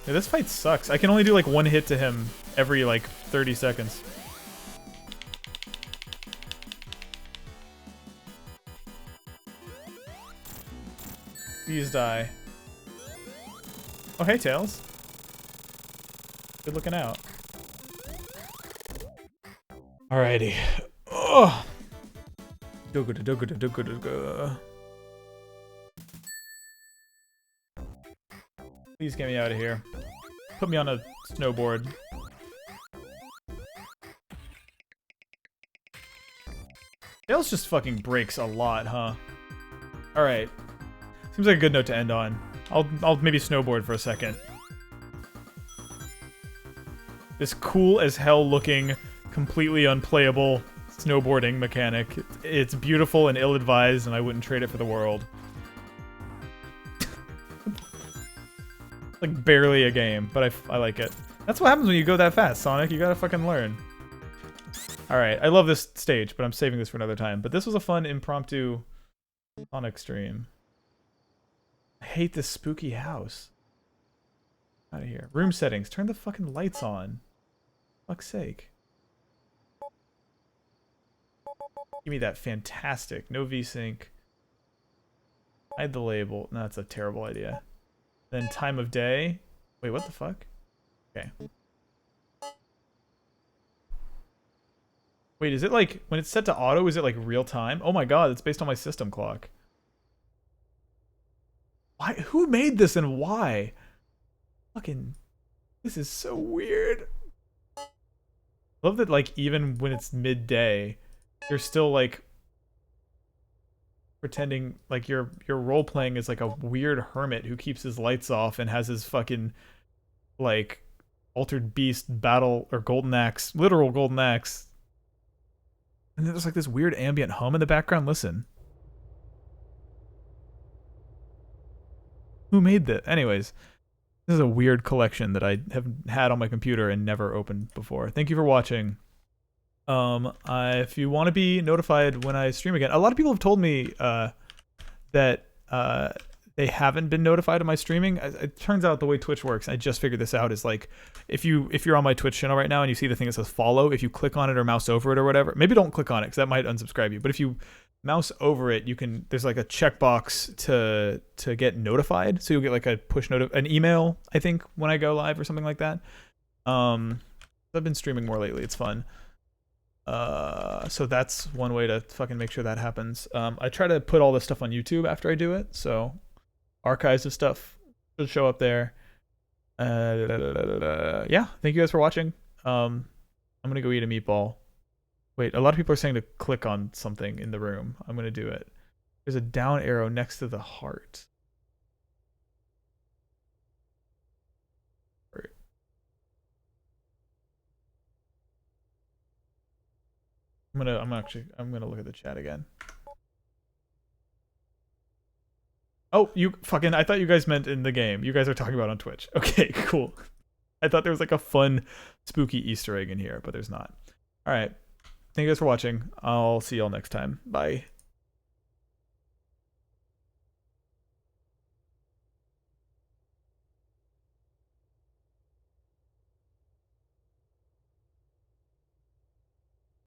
Yeah, this fight sucks. I can only do like 1 hit to him every like 30 seconds. Please die. Oh, hey, Tails. Good looking out. Alrighty. Oh. Please get me out of here. Put me on a snowboard. Tails just fucking breaks a lot, huh? Alright. Seems like a good note to end on. I'll maybe snowboard for a second. This cool as hell looking, completely unplayable snowboarding mechanic. It's beautiful and ill-advised, and I wouldn't trade it for the world. Like barely a game, but I like it. That's what happens when you go that fast, Sonic. You gotta fucking learn. Alright, I love this stage, but I'm saving this for another time. But this was a fun impromptu Sonic stream. I hate this spooky house. Out of here. Room settings. Turn the fucking lights on. Fuck's sake. Give me that fantastic. No VSync. Hide the label. No, that's a terrible idea. Then time of day. Wait, what the fuck? Okay. Wait, is it like, when it's set to auto, is it like real time? Oh my god, it's based on my system clock. Why? Who made this and why? Fucking, this is so weird. I love that, like, even when it's midday, you're still like pretending like you're role playing as like a weird hermit who keeps his lights off and has his fucking like altered beast battle or golden axe, literal golden axe. And then there's like this weird ambient hum in the background. Listen. Who made that? Anyways, this is a weird collection that I have had on my computer and never opened before. Thank you for watching. If you want to be notified when I stream again, a lot of people have told me that they haven't been notified of my streaming. It turns out the way Twitch works, I just figured this out, is like if you're on my Twitch channel right now and you see the thing that says follow, if you click on it or mouse over it or whatever, maybe don't click on it because that might unsubscribe you. But if you mouse over it, you can. There's like a checkbox to get notified, so you'll get like a an email, I think, when I go live or something like that. I've been streaming more lately. It's fun. So that's one way to fucking make sure that happens. I try to put all this stuff on YouTube after I do it, so archives of stuff should show up there. Yeah, thank you guys for watching. I'm gonna go eat a meatball. Wait, a lot of people are saying to click on something in the room. I'm gonna do it. There's a down arrow next to the heart. I'm gonna look at the chat again. Oh, you fucking, I thought you guys meant in the game. You guys are talking about on Twitch. Okay, cool. I thought there was like a fun, spooky Easter egg in here, but there's not. All right. Thank you guys for watching. I'll see y'all next time. Bye.